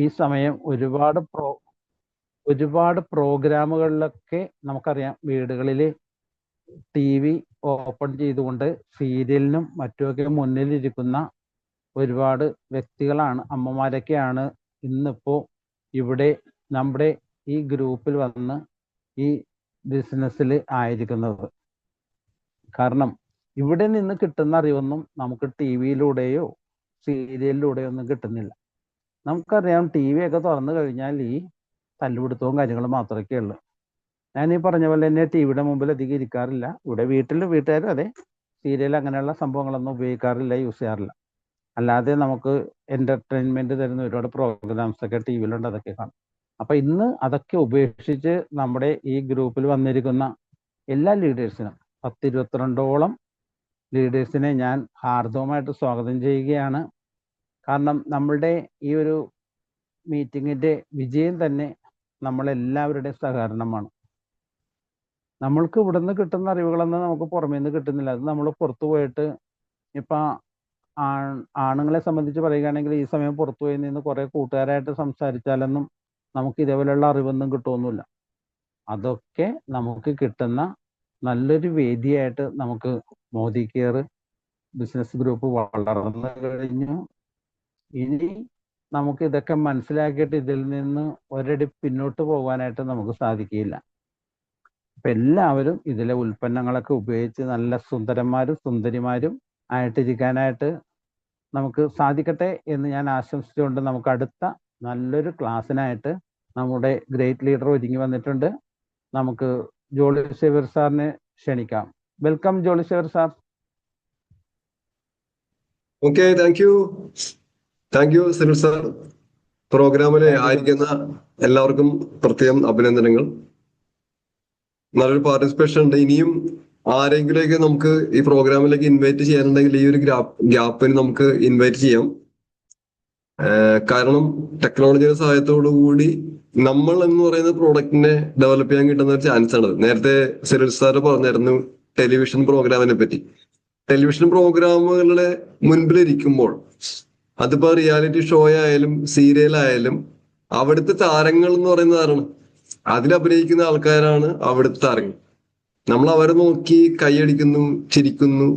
ഈ സമയം ഒരുപാട് പ്രോഗ്രാമുകളിലൊക്കെ നമുക്കറിയാം വീടുകളിൽ TV ഓപ്പൺ ചെയ്തുകൊണ്ട് സീരിയലിനും മറ്റുമൊക്കെ മുന്നിലിരിക്കുന്ന ഒരുപാട് വ്യക്തികളാണ്, അമ്മമാരൊക്കെയാണ് ഇന്നിപ്പോൾ ഇവിടെ നമ്മുടെ ഈ ഗ്രൂപ്പിൽ വന്ന് ഈ ബിസിനസ്സിൽ ആയിരിക്കുന്നത്. കാരണം ഇവിടെ നിന്ന് കിട്ടുന്ന അറിവൊന്നും നമുക്ക് TV-യിലൂടെയോ സീരിയലിലൂടെയോ ഒന്നും കിട്ടുന്നില്ല. നമുക്കറിയാം TV ഒക്കെ തുറന്നു കഴിഞ്ഞാൽ ഈ തല്ലുപിടുത്തവും കാര്യങ്ങളും മാത്രമേ ഉള്ളൂ. ഞാൻ ഈ പറഞ്ഞ പോലെ തന്നെ TV-യുടെ മുമ്പിൽ അധികം ഇരിക്കാറില്ല. ഇവിടെ വീട്ടുകാരും അതെ, സീരിയൽ അങ്ങനെയുള്ള സംഭവങ്ങളൊന്നും ഉപയോഗിക്കാറില്ല, യൂസ് ചെയ്യാറില്ല. അല്ലാതെ നമുക്ക് എന്റർടൈൻമെന്റ് തരുന്ന ഒരുപാട് പ്രോഗ്രാംസ് ഒക്കെ TV-യിലുണ്ട്, അതൊക്കെ കാണും. അപ്പൊ ഇന്ന് അതൊക്കെ ഉപേക്ഷിച്ച് നമ്മുടെ ഈ ഗ്രൂപ്പിൽ വന്നിരിക്കുന്ന എല്ലാ ലീഡേഴ്സിനും 10-22ഓളം ലീഡേഴ്സിനെ ഞാൻ ഹാർദവമായിട്ട് സ്വാഗതം ചെയ്യുകയാണ്. കാരണം നമ്മളുടെ ഈ ഒരു മീറ്റിങ്ങിന്റെ വിജയം തന്നെ നമ്മളെല്ലാവരുടെയും സഹകരണമാണ്. നമ്മൾക്ക് ഇവിടുന്ന് കിട്ടുന്ന അറിവുകളൊന്നും നമുക്ക് പുറമേ നിന്ന് കിട്ടുന്നില്ല. അത് നമ്മൾ പുറത്തു പോയിട്ട് ഇപ്പൊ ആണുങ്ങളെ സംബന്ധിച്ച് പറയുകയാണെങ്കിൽ ഈ സമയം പുറത്തു പോയി നിന്ന് കുറെ കൂട്ടുകാരായിട്ട് സംസാരിച്ചാലൊന്നും നമുക്ക് ഇതേപോലെയുള്ള അറിവൊന്നും കിട്ടുമൊന്നുമില്ല. അതൊക്കെ നമുക്ക് കിട്ടുന്ന നല്ലൊരു വേദിയായിട്ട് നമുക്ക് മോദി കെയർ ബിസിനസ് ഗ്രൂപ്പ് വളർന്നു കഴിഞ്ഞു. ഇനി നമുക്ക് ഇതൊക്കെ മനസ്സിലാക്കിയിട്ട് ഇതിൽ നിന്ന് ഒരടി പിന്നോട്ട് പോകാനായിട്ട് നമുക്ക് സാധിക്കില്ല. അപ്പൊ എല്ലാവരും ഇതിലെ ഉൽപ്പന്നങ്ങളൊക്കെ ഉപയോഗിച്ച് നല്ല സുന്ദരന്മാരും സുന്ദരിമാരും ആയിട്ടിരിക്കാനായിട്ട് നമുക്ക് സാധിക്കട്ടെ എന്ന് ഞാൻ ആശംസിച്ചുകൊണ്ട് നമുക്ക് അടുത്ത നല്ലൊരു ക്ലാസ്സിനായിട്ട് നമ്മുടെ ഗ്രേറ്റ് ലീഡർ ഒരുങ്ങി വന്നിട്ടുണ്ട്. നമുക്ക് ജോളി സേവ്യർ സാറിനെ ക്ഷണിക്കാം. Welcome Jolly Xavier sir. Okay, thank you Sunil sir. പ്രോഗ്രാമിൽ ആയിരിക്കുന്ന എല്ലാവർക്കും പ്രത്യേകം അഭിനന്ദനങ്ങൾ. നല്ലൊരു പാർട്ടിസിപ്പേഷൻ ഉണ്ട്. ഇനിയും ആരെങ്കിലുമൊക്കെ നമുക്ക് ഈ പ്രോഗ്രാമിലേക്ക് ഇൻവൈറ്റ് ചെയ്യാനുണ്ടെങ്കിൽ ഈ ഒരു ഗ്യാപ്പിന് നമുക്ക് ഇൻവൈറ്റ് ചെയ്യാം. കാരണം ടെക്നോളജിയുടെ സഹായത്തോടു കൂടി നമ്മൾ എന്ന് പറയുന്ന പ്രോഡക്റ്റിനെ ഡെവലപ്പ് ചെയ്യാൻ കിട്ടുന്ന ഒരു ചാൻസ് ആണ്. നേരത്തെ സുനിൽ സാർ പറഞ്ഞിരുന്നു ടെലിവിഷൻ പ്രോഗ്രാമിനെ പറ്റി. ടെലിവിഷൻ പ്രോഗ്രാമുകളുടെ മുൻപിലിരിക്കുമ്പോൾ അതിപ്പോ റിയാലിറ്റി ഷോ ആയാലും സീരിയൽ ആയാലും അവിടുത്തെ താരങ്ങൾ എന്ന് പറയുന്നത് ആരാണ്? അതിൽ അഭിനയിക്കുന്ന ആൾക്കാരാണ് അവിടുത്തെ താരങ്ങൾ. നമ്മൾ അവരെ നോക്കി കൈയടിക്കുന്നു, ചിരിക്കുന്നു,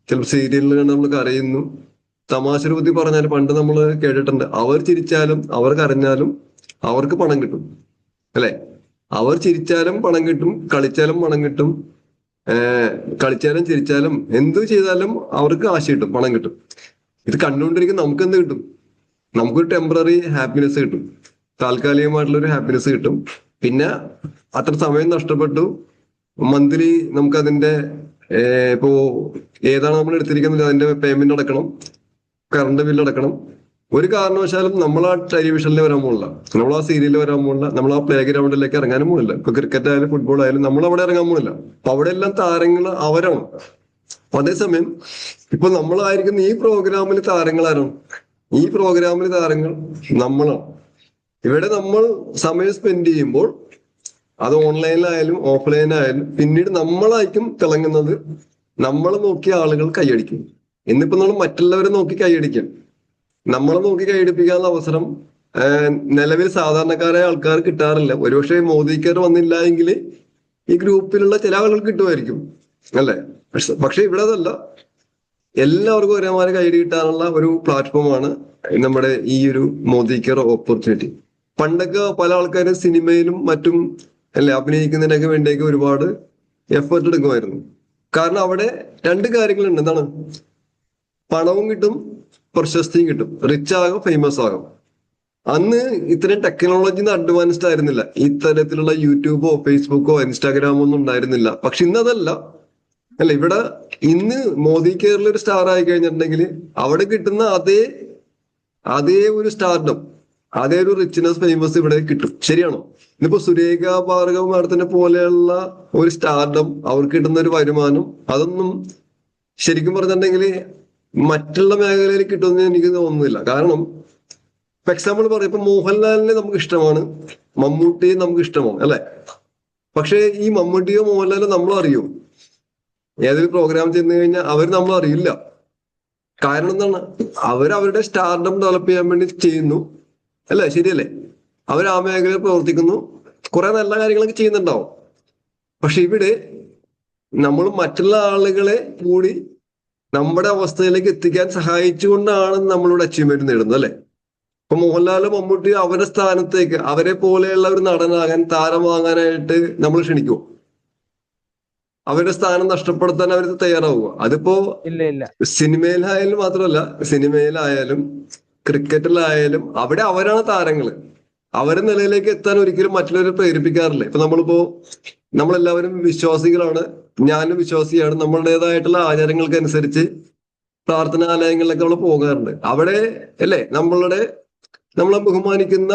ചിലപ്പോൾ സീരിയലിൽ കണ്ട് നമ്മൾ കരയുന്നു. തമാശ രൂപത്തിൽ പറഞ്ഞാൽ പണ്ട് നമ്മൾ കേട്ടിട്ടുണ്ട്, അവർ ചിരിച്ചാലും അവർ കരഞ്ഞാലും അവർക്ക് പണം കിട്ടും, അല്ലെ? അവർ ചിരിച്ചാലും പണം കിട്ടും, കളിച്ചാലും പണം കിട്ടും, കളിച്ചാലും ചിരിച്ചാലും എന്ത് ചെയ്താലും അവർക്ക് ആശ കിട്ടും, പണം കിട്ടും. ഇത് കണ്ടുകൊണ്ടിരിക്കും നമുക്ക് എന്ത് കിട്ടും? നമുക്കൊരു ടെമ്പററി ഹാപ്പിനെസ് കിട്ടും, താൽക്കാലികമായിട്ടുള്ള ഒരു ഹാപ്പിനെസ് കിട്ടും. പിന്നെ അത്ര സമയം നഷ്ടപ്പെട്ടു, മന്ത്ലി നമുക്ക് അതിന്റെ ഇപ്പോ ഏതാണ് നമ്മൾ എടുത്തിരിക്കുന്നത് അതിന്റെ പേയ്മെന്റ് അടക്കണം, കറണ്ട് ബില്ല് അടക്കണം. ഒരു കാരണവശാലും നമ്മൾ ആ ടെലിവിഷനിൽ വരാൻ പോകില്ല, നമ്മൾ ആ സീരിയലിൽ വരാൻ പോകില്ല, നമ്മൾ ആ പ്ലേ ഗ്രൗണ്ടിലേക്ക് ഇറങ്ങാനും പോകില്ല. ഇപ്പൊ ക്രിക്കറ്റ് ആയാലും ഫുട്ബോൾ ആയാലും നമ്മൾ അവിടെ ഇറങ്ങാൻ പോകില്ല. അപ്പൊ അവിടെ എല്ലാം താരങ്ങൾ അവരാണ്. അതേസമയം ഇപ്പൊ നമ്മളായിരിക്കുന്ന ഈ പ്രോഗ്രാമിൽ താരങ്ങൾ ആരാണ്? ഈ പ്രോഗ്രാമിൽ താരങ്ങൾ നമ്മളാണ്. ഇവിടെ നമ്മൾ സമയം സ്പെൻഡ് ചെയ്യുമ്പോൾ അത് ഓൺലൈനിലായാലും ഓഫ്ലൈനായാലും പിന്നീട് നമ്മളായിരിക്കും തിളങ്ങുന്നത്. നമ്മളെ നോക്കിയ ആളുകൾ കൈയടിക്കും. ഇന്നിപ്പോ നമ്മൾ മറ്റുള്ളവരെ നോക്കി കൈയടിക്കാം, നമ്മളെ നോക്കി കൈയടിപ്പിക്കാനുള്ള അവസരം നിലവിൽ സാധാരണക്കാരായ ആൾക്കാർ കിട്ടാറില്ല. ഒരുപക്ഷെ മോദി കെയർ വന്നില്ല എങ്കിൽ ഈ ഗ്രൂപ്പിലുള്ള ചില ആളുകൾ കിട്ടുമായിരിക്കും, അല്ലെ? പക്ഷെ ഇവിടെ അതല്ല, എല്ലാവർക്കും ഒരേമാതിരി കൈയടി കിട്ടാനുള്ള ഒരു പ്ലാറ്റ്ഫോമാണ് നമ്മുടെ ഈ ഒരു മോദി കെയർ ഓപ്പർച്യൂണിറ്റി. പണ്ടൊക്കെ പല ആൾക്കാരും സിനിമയിലും മറ്റും അല്ലെ അഭിനയിക്കുന്നതിനൊക്കെ വേണ്ടിയൊക്കെ ഒരുപാട് എഫേർട്ട് എടുക്കുമായിരുന്നു. കാരണം അവിടെ രണ്ട് കാര്യങ്ങളുണ്ട്. എന്താണ്? പണവും കിട്ടും, പ്രശസ്തിയും കിട്ടും, റിച്ച് ആകും, ഫേമസ് ആകും. അന്ന് ഇത്രയും ടെക്നോളജി അഡ്വാൻസ്ഡ് ആയിരുന്നില്ല, ഇത്തരത്തിലുള്ള യൂട്യൂബോ ഫേസ്ബുക്കോ ഇൻസ്റ്റാഗ്രാമോ ഒന്നും ഉണ്ടായിരുന്നില്ല. പക്ഷെ ഇന്നതല്ല, അല്ല. ഇവിടെ ഇന്ന് മോദി കെയറിൽ ഒരു സ്റ്റാർ ആയി കഴിഞ്ഞിട്ടുണ്ടെങ്കിൽ അവിടെ കിട്ടുന്ന അതേ ഒരു സ്റ്റാർഡം, അതേ ഒരു റിച്ച്നെസ്, ഫേമസ് ഇവിടെ കിട്ടും. ശരിയാണോ? ഇന്നിപ്പോ സുരേഖ ഭാർഗവ മാഡത്തിനെ പോലെയുള്ള ഒരു സ്റ്റാർഡം, അവർക്ക് കിട്ടുന്ന ഒരു വരുമാനം, അതൊന്നും ശരിക്കും പറഞ്ഞിട്ടുണ്ടെങ്കിൽ മറ്റുള്ള മേഖലയിൽ കിട്ടുമെന്ന് എനിക്ക് തോന്നുന്നില്ല. കാരണം ഇപ്പൊ എക്സാമ്പിൾ പറയാം, ഇപ്പൊ മോഹൻലാലിനെ നമുക്ക് ഇഷ്ടമാണ്, മമ്മൂട്ടിയെ നമുക്ക് ഇഷ്ടമാണ്, അല്ലെ? പക്ഷെ ഈ മമ്മൂട്ടിയോ മോഹൻലാലോ നമ്മൾ അറിയോ? ഏതൊരു പ്രോഗ്രാം ചെന്ന് കഴിഞ്ഞാൽ അവർ നമ്മൾ അറിയില്ല. കാരണം എന്താണ്? അവരുടെ സ്റ്റാർഡം ഡെവലപ്പ് ചെയ്യാൻ വേണ്ടി ചെയ്യുന്നു. അല്ലേ? ശരിയല്ലേ? അവർ ആ മേഖലയിൽ പ്രവർത്തിക്കുന്നു, കുറെ നല്ല കാര്യങ്ങളൊക്കെ ചെയ്യുന്നുണ്ടാവും. പക്ഷെ ഇവിടെ നമ്മൾ മറ്റുള്ള ആളുകളെ കൂടി നമ്മുടെ അവസ്ഥയിലേക്ക് എത്തിക്കാൻ സഹായിച്ചുകൊണ്ടാണ് നമ്മളുടെ അച്ചീവ്മെന്റ് നേടുന്നത്, അല്ലെ? ഇപ്പൊ മോഹൻലാൽ, മമ്മൂട്ടി അവരുടെ സ്ഥാനത്തേക്ക് അവരെ പോലെയുള്ള ഒരു നടനാകാൻ, താരമാകാനായിട്ട് നമ്മൾ ക്ഷണിക്കുമോ? അവരുടെ സ്ഥാനം നഷ്ടപ്പെടുത്താൻ അവർ തയ്യാറാവുക? അതിപ്പോ ഇല്ല ഇല്ല. സിനിമയിലായാലും മാത്രമല്ല, സിനിമയിലായാലും ക്രിക്കറ്റിലായാലും അവിടെ അവരാണ് താരങ്ങള്. അവരെ നിലയിലേക്ക് എത്താൻ ഒരിക്കലും മറ്റുള്ളവരെ പ്രേരിപ്പിക്കാറില്ല. ഇപ്പൊ നമ്മളെല്ലാവരും വിശ്വാസികളാണ്, ഞാനും വിശ്വാസിയാണ്. നമ്മളുടേതായിട്ടുള്ള ആചാരങ്ങൾക്കനുസരിച്ച് പ്രാർത്ഥനാലയങ്ങളിലൊക്കെ നമ്മൾ പോകാറുണ്ട്. അവിടെ അല്ലേ നമ്മളെ ബഹുമാനിക്കുന്ന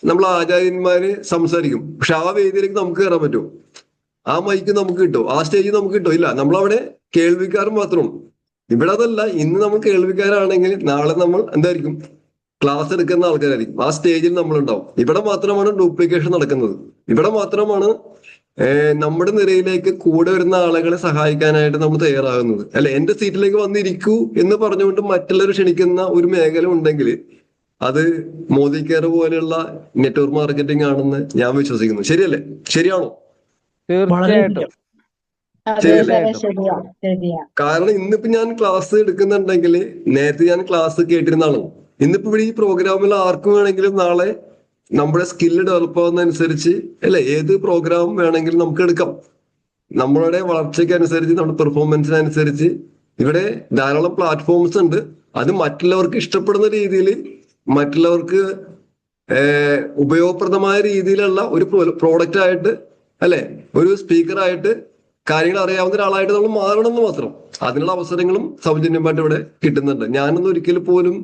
നമ്മളെ ആചാര്യന്മാര് സംസാരിക്കും. പക്ഷെ ആ വേദിയിലേക്ക് നമുക്ക് കയറാൻ പറ്റുമോ? ആ മൈക്ക് നമുക്ക് കിട്ടോ? ആ സ്റ്റേജ് നമുക്ക് കിട്ടോ? ഇല്ല. നമ്മളവിടെ കേൾവിക്കാർ മാത്രം. ഇവിടെ അതല്ല. ഇന്ന് നമ്മൾ കേൾവിക്കാരാണെങ്കിൽ നാളെ നമ്മൾ എന്തായിരിക്കും? ക്ലാസ് എടുക്കുന്ന ആൾക്കാരായിരിക്കും. ആ സ്റ്റേജിൽ നമ്മൾ ഉണ്ടാവും. ഇവിടെ മാത്രമാണ് ഡ്യൂപ്ലിക്കേഷൻ നടക്കുന്നത്. ഇവിടെ മാത്രമാണ് നമ്മുടെ നിരയിലേക്ക് കൂടെ വരുന്ന ആളുകളെ സഹായിക്കാനായിട്ട് നമ്മൾ തയ്യാറാകുന്നത്. അല്ലെ, എന്റെ സീറ്റിലേക്ക് വന്നിരിക്കൂ എന്ന് പറഞ്ഞുകൊണ്ട് മറ്റുള്ളവർ ക്ഷണിക്കുന്ന ഒരു മേഖല ഉണ്ടെങ്കിൽ അത് മോദി കെയർ പോലെയുള്ള നെറ്റ്വർക്ക് മാർക്കറ്റിംഗ് ആണെന്ന് ഞാൻ വിശ്വസിക്കുന്നു. ശരിയല്ലേ? ശരിയാണോ? തീർച്ചയായിട്ടും അതെ സാറേ, തീർച്ചയായിട്ടും. ശരിയാ ശരിയാ. കാരണം ഇന്നിപ്പോ ഞാൻ ക്ലാസ് എടുക്കുന്നുണ്ടെങ്കിൽ നേരത്തെ ഞാൻ ക്ലാസ് കേട്ടിരുന്നാണ്. ഇന്നിപ്പോ ഇവിടെ ഈ പ്രോഗ്രാമിൽ ആർക്കും വേണമെങ്കിലും നാളെ നമ്മുടെ സ്കില്ല് ഡെവലപ്പ് ആവുന്നതനുസരിച്ച് അല്ലെ, ഏത് പ്രോഗ്രാം വേണമെങ്കിലും നമുക്ക് എടുക്കാം. നമ്മളുടെ വളർച്ചയ്ക്ക് അനുസരിച്ച്, നമ്മുടെ പെർഫോമൻസിനനുസരിച്ച് ഇവിടെ ധാരാളം പ്ലാറ്റ്ഫോംസ് ഉണ്ട്. അത് മറ്റുള്ളവർക്ക് ഇഷ്ടപ്പെടുന്ന രീതിയിൽ, മറ്റുള്ളവർക്ക് ഉപയോഗപ്രദമായ രീതിയിലുള്ള ഒരു പ്രോഡക്റ്റ് ആയിട്ട് അല്ലെ, ഒരു സ്പീക്കറായിട്ട് കാര്യങ്ങൾ അറിയാവുന്ന ഒരാളായിട്ട് നമ്മൾ മാറണമെന്ന് മാത്രം. അതിനുള്ള അവസരങ്ങളും സൗജന്യമായിട്ട് ഇവിടെ കിട്ടുന്നുണ്ട്. ഞാനൊന്നും ഒരിക്കലും പോലും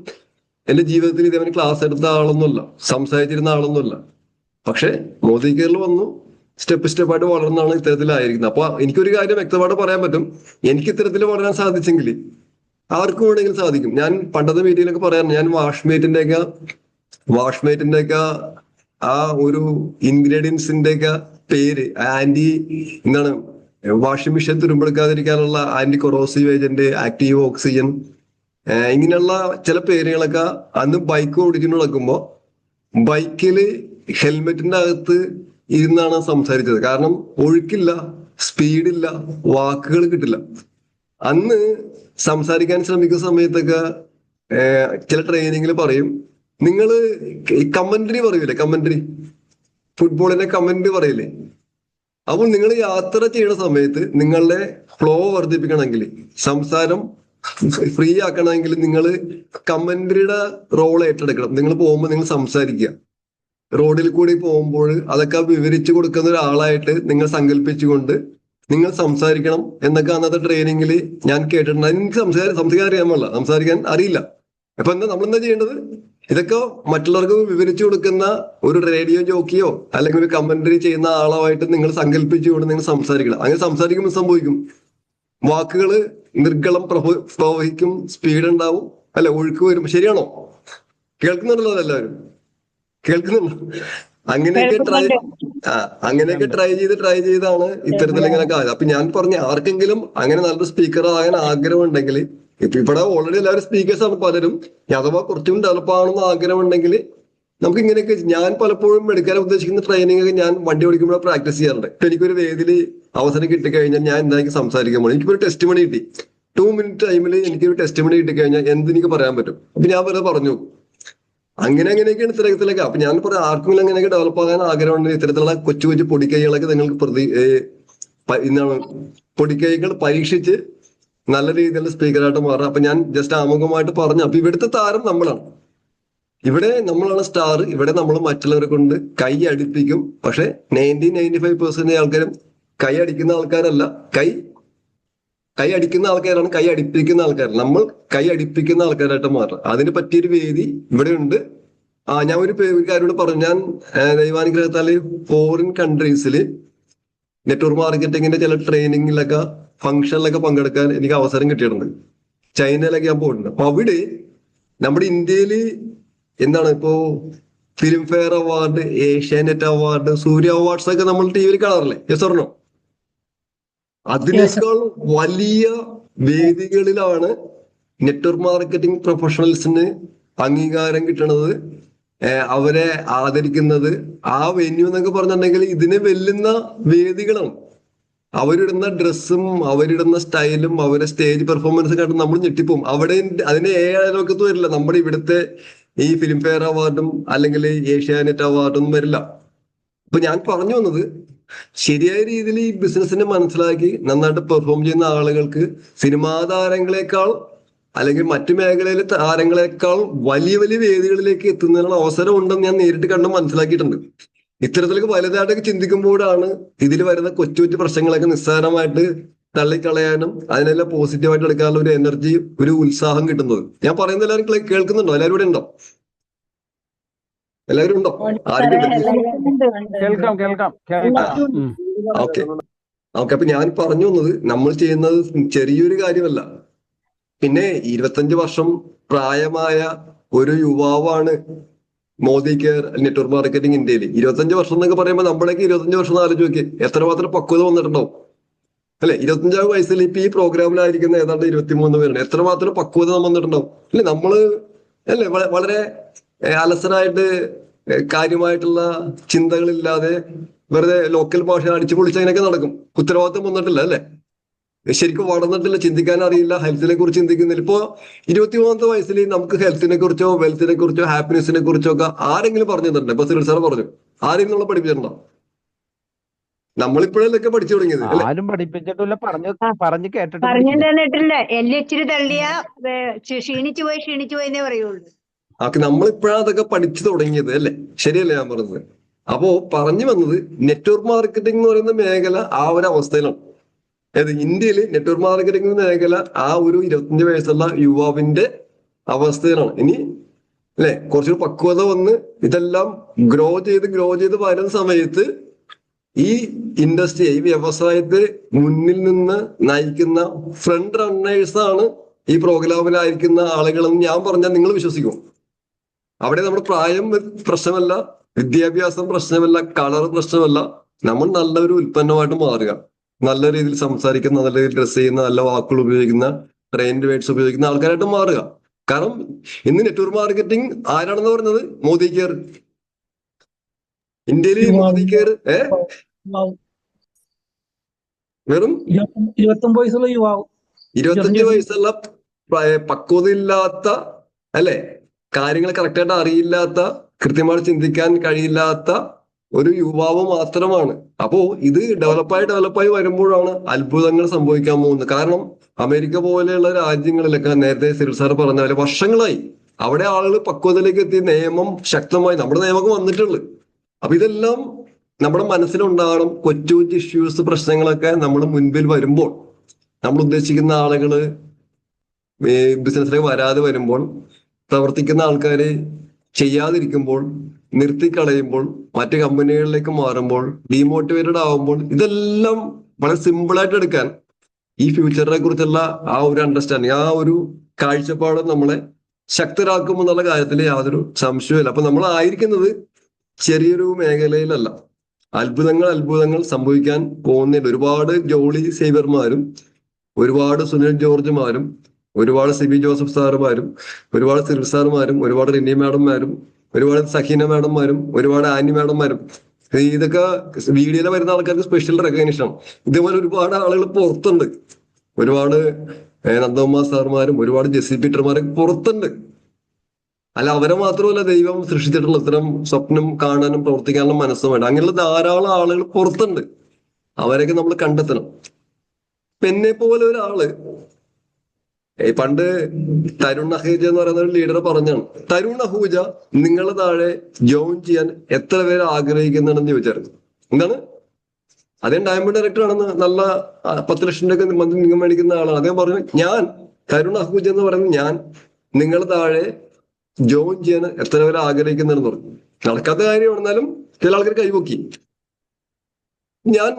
എന്റെ ജീവിതത്തിൽ ഇതേവരെ ക്ലാസ് എടുത്ത ആളൊന്നുമല്ല, സംസാരിച്ചിരുന്ന ആളൊന്നുമല്ല. പക്ഷെ മോദി കെയറിൽ വന്നു, സ്റ്റെപ്പായിട്ട് വളർന്നാണ് ഇത്തരത്തിലായിരിക്കുന്നത്. അപ്പൊ എനിക്കൊരു കാര്യം വ്യക്തമായിട്ട് പറയാൻ പറ്റും, എനിക്ക് ഇത്തരത്തിൽ വളരാൻ സാധിച്ചെങ്കിൽ ആർക്കും വേണമെങ്കിലും സാധിക്കും. ഞാൻ പണ്ടത്തെ മീറ്റിങ്ങിലൊക്കെ പറയാറുണ്ട്, ഞാൻ വാഷ്മേറ്റിന്റെ ഒക്കെ ആ ഒരു ഇൻഗ്രീഡിയൻസിന്റെ ഒക്കെ പേര് എന്താണ്, വാഷിംഗ് മെഷീൻ തുരുമ്പെടുക്കാതിരിക്കാനുള്ള anti corrosive agent, active oxygen, ഇങ്ങനെയുള്ള ചില പേരുകളൊക്കെ അന്ന് ബൈക്ക് ഓടിച്ചു നടക്കുമ്പോ ബൈക്കില് ഹെൽമെറ്റിന്റെ അകത്ത് ഇരുന്നാണ് സംസാരിച്ചത്. കാരണം ഒഴുക്കില്ല, സ്പീഡില്ല, വാക്കുകൾ കിട്ടില്ല. അന്ന് സംസാരിക്കാൻ ശ്രമിക്കുന്ന സമയത്തൊക്കെ ചില ട്രെയിനിങ്ങിൽ പറയും, നിങ്ങള് കമന്ററി പറയൂലേ, കമന്ററി, ഫുട്ബോളിന്റെ കമന്ററി പറയില്ലേ? അപ്പോൾ നിങ്ങൾ യാത്ര ചെയ്യുന്ന സമയത്ത് നിങ്ങളുടെ ഫ്ലോ വർദ്ധിപ്പിക്കണമെങ്കിൽ, സംസാരം ഫ്രീ ആക്കണമെങ്കിൽ നിങ്ങൾ കമന്ററിയുടെ റോൾ ഏറ്റെടുക്കണം. നിങ്ങൾ പോകുമ്പോൾ നിങ്ങൾ സംസാരിക്കുക. റോഡിൽ കൂടി പോകുമ്പോൾ അതൊക്കെ വിവരിച്ചു കൊടുക്കുന്ന ഒരാളായിട്ട് നിങ്ങൾ സങ്കല്പിച്ചുകൊണ്ട് നിങ്ങൾ സംസാരിക്കണം എന്നൊക്കെ അന്നത്തെ ട്രെയിനിങ്ങിൽ ഞാൻ കേട്ടിട്ടുണ്ട്. എനിക്ക് സംസാരിക്കാൻ അറിയാമല്ല, സംസാരിക്കാൻ അറിയില്ല. അപ്പൊ നമ്മളെന്താ ചെയ്യേണ്ടത്? ഇതൊക്കെ മറ്റുള്ളവർക്ക് വിവരിച്ചു കൊടുക്കുന്ന ഒരു റേഡിയോ ജോക്കിയോ അല്ലെങ്കിൽ ഒരു കമന്ററി ചെയ്യുന്ന ആളായിട്ട് നിങ്ങൾ സങ്കല്പിച്ചുകൊണ്ട് നിങ്ങൾ സംസാരിക്കണം. അങ്ങനെ സംസാരിക്കുമ്പോൾ സംഭവിക്കും, വാക്കുകള് നിർഗളം പ്രവഹിക്കും, സ്പീഡ് ഉണ്ടാവും, അല്ലെ, ഒഴുക്ക് വരും. ശരിയാണോ? കേൾക്കുന്നുണ്ടല്ലോ എല്ലാവരും? കേൾക്കുന്നുണ്ടോ? അങ്ങനെയൊക്കെ ട്രൈ ചെയ്താണ് ഇത്തരത്തിൽ ഇങ്ങനെയൊക്കെ ആയത്. അപ്പൊ ഞാൻ പറഞ്ഞ, ആർക്കെങ്കിലും അങ്ങനെ നല്ലൊരു സ്പീക്കർ ആകാൻ ആഗ്രഹം ഉണ്ടെങ്കിൽ, ഇപ്പൊ ഇവിടെ ഓൾറെഡി എല്ലാവരും സ്പീക്കേഴ്സ് ആണ് പലരും, അഥവാ കുറച്ചും ഡെവലപ്പ് ആവണമെന്ന് ആഗ്രഹം ഉണ്ടെങ്കിൽ നമുക്ക് ഇങ്ങനെയൊക്കെ. ഞാൻ പലപ്പോഴും എടുക്കാൻ ഉദ്ദേശിക്കുന്ന ട്രെയിനിങ് ഒക്കെ ഞാൻ വണ്ടി ഓടിക്കുമ്പോൾ പ്രാക്ടീസ് ചെയ്യാറുണ്ട്. ഇപ്പൊ എനിക്കൊരു വേദിയിൽ അവസരം കിട്ടിക്കഴിഞ്ഞാൽ ഞാൻ എന്തായാലും സംസാരിക്കാൻ പോകണം. എനിക്കൊരു ടെസ്റ്റ് മണി കിട്ടി, 2 മിനിറ്റ് ടൈമിൽ എനിക്കൊരു ടെസ്റ്റ് മണി കിട്ടിക്കഴിഞ്ഞാൽ എന്തെനിക്ക് പറയാൻ പറ്റും? അപ്പൊ ഞാൻ വെറുതെ പറഞ്ഞു. അങ്ങനെയൊക്കെയാണ് ഇത്തരത്തിലൊക്കെ. അപ്പൊ ഞാൻ പറയാം, ആർക്കെങ്കിലും അങ്ങനെയൊക്കെ ഡെവലപ്പ് ആകാൻ ആഗ്രഹമുണ്ടെങ്കിൽ ഇത്തരത്തിലുള്ള കൊച്ചു കൊച്ചു പൊടിക്കൈകളൊക്കെ നിങ്ങൾക്ക് എന്താണ്, പൊടിക്കൈകൾ പരീക്ഷിച്ച് നല്ല രീതിയിലുള്ള സ്പീക്കറായിട്ട് മാറാം. അപ്പൊ ഞാൻ ജസ്റ്റ് ആമുഖമായിട്ട് പറഞ്ഞു. അപ്പൊ ഇവിടുത്തെ താരം നമ്മളാണ്, ഇവിടെ നമ്മളാണ് സ്റ്റാർ. ഇവിടെ നമ്മൾ മറ്റുള്ളവരെ കൊണ്ട് കൈ അടിപ്പിക്കും. പക്ഷെ 95% ആൾക്കാരും കൈ അടിക്കുന്ന ആൾക്കാരല്ല, കൈ അടിക്കുന്ന ആൾക്കാരാണ്, കൈ അടിപ്പിക്കുന്ന ആൾക്കാർ. നമ്മൾ കൈ അടിപ്പിക്കുന്ന ആൾക്കാരായിട്ട് മാറാം. അതിന് പറ്റിയൊരു വേദി ഇവിടെ ഉണ്ട്. ഞാൻ ഒരു കാര്യോട് പറഞ്ഞു. ഞാൻ ദൈവാനുഗ്രഹത്താല് ഫോറിൻ കൺട്രീസിൽ നെറ്റ്വർക്ക് മാർക്കറ്റിങ്ങിന്റെ ചില ട്രെയിനിങ്ങിലൊക്കെ, ഫംഗ്ഷനിലൊക്കെ പങ്കെടുക്കാൻ എനിക്ക് അവസരം കിട്ടിയിട്ടുണ്ട്. ചൈനയിലൊക്കെ ഞാൻ പോയിട്ടുണ്ട്. അപ്പൊ അവിടെ നമ്മുടെ ഇന്ത്യയില് എന്താണ്, ഇപ്പോ Filmfare award, Asianet award, Surya awards ഒക്കെ നമ്മൾ ടി വിയിൽ കാണാറില്ലേ? Yes or no? അതിനേക്കാൾ വലിയ വേദികളിലാണ് നെറ്റ്വർക്ക് മാർക്കറ്റിംഗ് പ്രൊഫഷണൽസിന് അംഗീകാരം കിട്ടണത് അവരെ ആദരിക്കുന്നത്, ആ വെന്യൂ എന്നൊക്കെ പറഞ്ഞിട്ടുണ്ടെങ്കിൽ ഇതിനെ വെല്ലുന്ന വേദികളാണ്. അവരിടുന്ന ഡ്രസ്സും അവരിടുന്ന സ്റ്റൈലും അവരുടെ സ്റ്റേജ് പെർഫോമൻസും കണ്ട് നമ്മൾ ഞെട്ടിപ്പോവും. അവിടെ അതിന് അയലോക്കത്ത് വരില്ല. നമ്മുടെ ഇവിടുത്തെ ഈ ഫിലിം ഫെയർ അവാർഡും അല്ലെങ്കിൽ ഏഷ്യാനെറ്റ് അവാർഡും വരില്ല. അപ്പൊ ഞാൻ പറഞ്ഞു വന്നത്, ശരിയായ രീതിയിൽ ഈ ബിസിനസിനെ മനസ്സിലാക്കി നന്നായിട്ട് പെർഫോം ചെയ്യുന്ന ആളുകൾക്ക് സിനിമാ താരങ്ങളെക്കാൾ അല്ലെങ്കിൽ മറ്റു മേഖലയിലെ താരങ്ങളെക്കാൾ വലിയ വലിയ വേദികളിലേക്ക് എത്തുന്നതിനുള്ള അവസരം ഉണ്ടെന്ന് ഞാൻ നേരിട്ട് കണ്ട് മനസ്സിലാക്കിയിട്ടുണ്ട്. ഇത്തരത്തിലേക്ക് വലുതായിട്ടൊക്കെ ചിന്തിക്കുമ്പോഴാണ് ഇതിൽ വരുന്ന കൊച്ചു കൊച്ചു പ്രശ്നങ്ങളൊക്കെ നിസ്സാരമായിട്ട് തള്ളിക്കളയാനും അതിനെല്ലാം പോസിറ്റീവായിട്ട് എടുക്കാനുള്ള ഒരു എനർജി, ഒരു ഉത്സാഹം കിട്ടുന്നത്. ഞാൻ പറയുന്നത് എല്ലാവരും കേൾക്കുന്നുണ്ടോ? എല്ലാവരും ഇവിടെ ഉണ്ടോ? എല്ലാവരും ഉണ്ടോ? ആരും കേൾക്കാം കേൾക്കാം കേൾക്കാം. Okay okay. അപ്പൊ ഞാൻ പറഞ്ഞു വന്നത്, നമ്മൾ ചെയ്യുന്നത് ചെറിയൊരു കാര്യമല്ല. പിന്നെ 25 വർഷം പ്രായമായ ഒരു യുവാവാണ് മോദി കെയർ നെറ്റ്വർക്ക് മാർക്കറ്റിംഗ് ഇന്ത്യയിൽ. 25 വർഷം എന്നൊക്കെ പറയുമ്പോൾ നമ്മളേക്ക് 25 വർഷം ആലോചിച്ച് നോക്കി എത്രമാത്രം പക്വത വന്നിട്ടുണ്ടാവും അല്ലെ? 25 വയസ്സിൽ ഇപ്പൊ ഈ പ്രോഗ്രാമിലായിരിക്കുന്ന ഏതാണ്ട് 23 പേരുണ്ട്. എത്രമാത്രം പക്വത വന്നിട്ടുണ്ടാവും അല്ലെ? നമ്മള് അല്ലെ വളരെ അലസരായിട്ട് കാര്യമായിട്ടുള്ള ചിന്തകളില്ലാതെ വെറുതെ ലോക്കൽ ഭാഷ അടിച്ചു പൊളിച്ചതിനൊക്കെ നടക്കും. ഉത്തരവാദിത്വം വന്നിട്ടില്ല അല്ലെ? ശരിക്കും വളർന്നിട്ടില്ല, ചിന്തിക്കാൻ അറിയില്ല, ഹെൽത്തിനെ കുറിച്ച് ചിന്തിക്കുന്നില്ല. ഇപ്പോ 23 വയസ്സിൽ നമുക്ക് ഹെൽത്തിനെ കുറിച്ചോ വെൽത്തിനെ കുറിച്ചോ ഹാപ്പിനെസിനെ കുറിച്ചോ ഒക്കെ ആരെങ്കിലും പറഞ്ഞു തന്നിട്ടുണ്ട്? ഇപ്പൊ സിറിൽ സാർ പറഞ്ഞു, ആരെയും നമ്മളെ പഠിപ്പിച്ചിട്ടുണ്ടോ? നമ്മളിപ്പോഴൊക്കെ പഠിച്ചു തുടങ്ങിയത് അല്ലെ? ആരും പഠിപ്പിച്ചിട്ടില്ല, പറഞ്ഞു കേട്ടിട്ട് പറഞ്ഞു തന്നിട്ടില്ല. എല്ലിച്ചിരി തള്ളിയ ക്ഷീണിച്ചു പോയി എന്നേ പറയുള്ളൂ. നമ്മളിപ്പോഴാണ് അതൊക്കെ പഠിച്ചു തുടങ്ങിയത് അല്ലെ? ശരിയല്ലേ ഞാൻ പറഞ്ഞത്? അപ്പോ പറഞ്ഞു വന്നത്, നെറ്റ്വർക്ക് മാർക്കറ്റിംഗ് എന്ന് പറയുന്ന മേഖല ആ ഒരു അവസ്ഥയിലാണ്. അതായത് ഇന്ത്യയിൽ നെറ്റ്വർക്ക് മാർക്കറ്റിംഗ് മേഖല ആ ഒരു 25 വയസ്സുള്ള യുവാവിന്റെ അവസ്ഥയിലാണ്. ഇനി അല്ലെ കുറച്ചൊരു പക്വത വന്ന് ഇതെല്ലാം ഗ്രോ ചെയ്ത് വരുന്ന സമയത്ത് ഈ ഇൻഡസ്ട്രി, ഈ വ്യവസായത്തെ മുന്നിൽ നിന്ന് നയിക്കുന്ന ഫ്രണ്ട് റണ്ണേഴ്സ് ആണ് ഈ പ്രോഗ്രാമിലായിരിക്കുന്ന ആളുകളെന്ന് ഞാൻ പറഞ്ഞാൽ നിങ്ങൾ വിശ്വസിക്കും. അവിടെ നമ്മുടെ പ്രായം പ്രശ്നമല്ല, വിദ്യാഭ്യാസം പ്രശ്നമല്ല, കളർ പ്രശ്നമല്ല. നമ്മൾ നല്ലൊരു ഉൽപ്പന്നമായിട്ട് മാറുക, നല്ല രീതിയിൽ സംസാരിക്കുന്ന, നല്ല രീതിയിൽ ഡ്രസ് ചെയ്യുന്ന, നല്ല വാക്കുകൾ ഉപയോഗിക്കുന്ന, ട്രെയിൻഡ് വേർഡ്സ് ഉപയോഗിക്കുന്ന ആൾക്കാരായിട്ട് മാറുക. കാരണം ഇന്ന് നെറ്റ്വർക്ക് മാർക്കറ്റിംഗ് ആരാണെന്ന് പറഞ്ഞത്? മോദി കെയർ. ഇന്ത്യയിൽ മോദി കെയർ വെറും 25 വയസ്സുള്ള യുവാവ്, 25 വയസ്സുള്ള പക്വതയില്ലാത്ത അല്ലെ, കാര്യങ്ങൾ കറക്റ്റായിട്ട് അറിയില്ലാത്ത, കൃത്യമായിട്ട് ചിന്തിക്കാൻ കഴിയില്ലാത്ത ഒരു യുവാവ് മാത്രമാണ്. അപ്പോ ഇത് ഡെവലപ്പായി വരുമ്പോഴാണ് അത്ഭുതങ്ങൾ സംഭവിക്കാൻ പോകുന്നത്. കാരണം അമേരിക്ക പോലെയുള്ള രാജ്യങ്ങളിലൊക്കെ നേരത്തെ സിറിൽ സാർ പറഞ്ഞ പോലെ വർഷങ്ങളായി അവിടെ ആളുകൾ പക്വതയിലേക്ക് എത്തി, നിയമം ശക്തമായി, നമ്മുടെ നിയമമൊക്കെ വന്നിട്ടുള്ളു. അപ്പൊ ഇതെല്ലാം നമ്മുടെ മനസ്സിലുണ്ടാകണം. കൊച്ചു കൊച്ചു ഇഷ്യൂസ്, പ്രശ്നങ്ങളൊക്കെ നമ്മൾ മുൻപിൽ വരുമ്പോൾ, നമ്മൾ ഉദ്ദേശിക്കുന്ന ആളുകള് ബിസിനസ്സിലേക്ക് വരാതെ വരുമ്പോൾ, പ്രവർത്തിക്കുന്ന ആൾക്കാര് ചെയ്യാതിരിക്കുമ്പോൾ, നിർത്തിക്കളയുമ്പോൾ, മറ്റു കമ്പനികളിലേക്ക് മാറുമ്പോൾ, ഡീമോട്ടിവേറ്റഡ് ആവുമ്പോൾ, ഇതെല്ലാം വളരെ സിമ്പിൾ ആയിട്ട് എടുക്കാൻ ഈ ഫ്യൂച്ചറിനെ കുറിച്ചുള്ള ആ ഒരു അണ്ടർസ്റ്റാൻഡിങ്, ആ ഒരു കാഴ്ചപ്പാട് നമ്മളെ ശക്തരാക്കുമെന്നുള്ള കാര്യത്തിൽ യാതൊരു സംശയവുമില്ല. അപ്പൊ നമ്മൾ ആയിരിക്കുന്നത് ചെറിയൊരു മേഖലയിലല്ല. അത്ഭുതങ്ങൾ സംഭവിക്കാൻ പോകുന്നില്ല. ഒരുപാട് ജോളി സേവ്യർമാരും, ഒരുപാട് സുനിൽ ജോർജുമാരും, ഒരുപാട് സിബി ജോസഫ് സാറുമാരും, ഒരുപാട് സിറിൽ സാറുമാരും, ഒരുപാട് റിനി മാഡംമാരും, ഒരുപാട് സഹീന മാഡംമാരും, ഒരുപാട് ആനി മാഡംമാരും, ഇതൊക്കെ വീഡിയോയിൽ വരുന്ന ആൾക്കാർക്ക് സ്പെഷ്യൽ റെക്കഗ്നീഷനാണ്. ഇതേപോലെ ഒരുപാട് ആളുകൾ പുറത്തുണ്ട്. ഒരുപാട് നന്ദകുമാർ സാറുമാരും ഒരുപാട് ജെസ്സി പീറ്റർമാരൊക്കെ പുറത്തുണ്ട്. അല്ല അവരെ മാത്രമല്ല ദൈവം സൃഷ്ടിച്ചിട്ടുള്ള ഇത്തരം സ്വപ്നം കാണാനും പ്രവർത്തിക്കാനുള്ള മനസ്സും വേണം. അങ്ങനെയുള്ള ധാരാളം ആളുകൾ പുറത്തുണ്ട്. അവരെയൊക്കെ നമ്മൾ കണ്ടെത്തണം. എന്നെ പോലെ ഒരാള് പണ്ട് തരുൺ അഹൂജ എന്ന് പറയുന്ന ഒരു ലീഡർ പറഞ്ഞാണ്, തരുൺ അഹൂജ നിങ്ങളുടെ താഴെ ജോയിൻ ചെയ്യാൻ എത്ര പേര് ആഗ്രഹിക്കുന്നുണ്ടെന്ന് ചോദിച്ചായിരുന്നു. എന്താണ്? അദ്ദേഹം ഡയമണ്ട് ഡയറക്ടർ ആണെന്ന്, നല്ല 10 ലക്ഷം രൂപ മന്ത്രി നിങ്ങൾ മേടിക്കുന്ന ആളാണ്. അദ്ദേഹം പറഞ്ഞു, ഞാൻ തരുൺ അഹൂജ എന്ന് പറയുന്നത് ഞാൻ നിങ്ങളുടെ താഴെ ജോയിൻ ചെയ്യാൻ എത്ര പേര് ആഗ്രഹിക്കുന്നുണ്ടെന്ന് പറഞ്ഞു. നടക്കാത്ത കാര്യമാണെന്നാലും ചില ആൾക്കാർ കൈപൊക്കി. ഞാൻ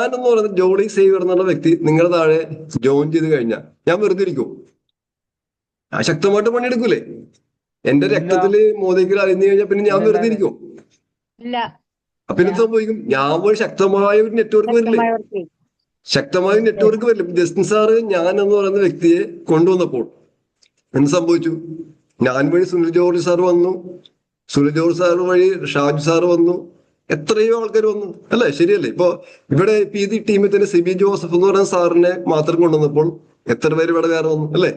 എന്ന് പറയുന്നത് ജോളി സേവ്യർ എന്നുള്ള വ്യക്തി നിങ്ങളുടെ താഴെ ജോയിൻ ചെയ്ത് കഴിഞ്ഞാൽ ഞാൻ വെറുതെ ഇരിക്കും? ശക്തമായിട്ട് പണിയെടുക്കൂലേ? എന്റെ രക്തത്തില് മോദിക്ക് അറിഞ്ഞു കഴിഞ്ഞാൽ പിന്നെ ഞാൻ വെറുതെ ഇരിക്കും? അപ്പൊ എന്ത് സംഭവിക്കും? ഞാൻ പോയി ശക്തമായ ഒരു നെറ്റ്വർക്ക് വരില്ലേ? ശക്തമായ നെറ്റ്വർക്ക് വരില്ല. ജസ്റ്റിൻ സാറ് ഞാൻ എന്ന് പറയുന്ന വ്യക്തിയെ കൊണ്ടുവന്നപ്പോൾ എന്ത് സംഭവിച്ചു? ഞാൻ വഴി സുനിൽ ജോർജ് സാർ വന്നു, സുനിൽ ജോർജ് സാർ വഴി ഷാജു സാർ വന്നു, എത്രയോ ആൾക്കാർ വന്നു അല്ലേ? ശരിയല്ലേ? ഇപ്പൊ ഇവിടെ ഈ ടീമിൽ തന്നെ സിബി ജോസഫ് എന്ന് പറയുന്ന സാറിനെ മാത്രം കൊണ്ടുവന്നപ്പോൾ എത്ര പേര് ഇവിടെ വേറെ വന്നു അല്ലേ?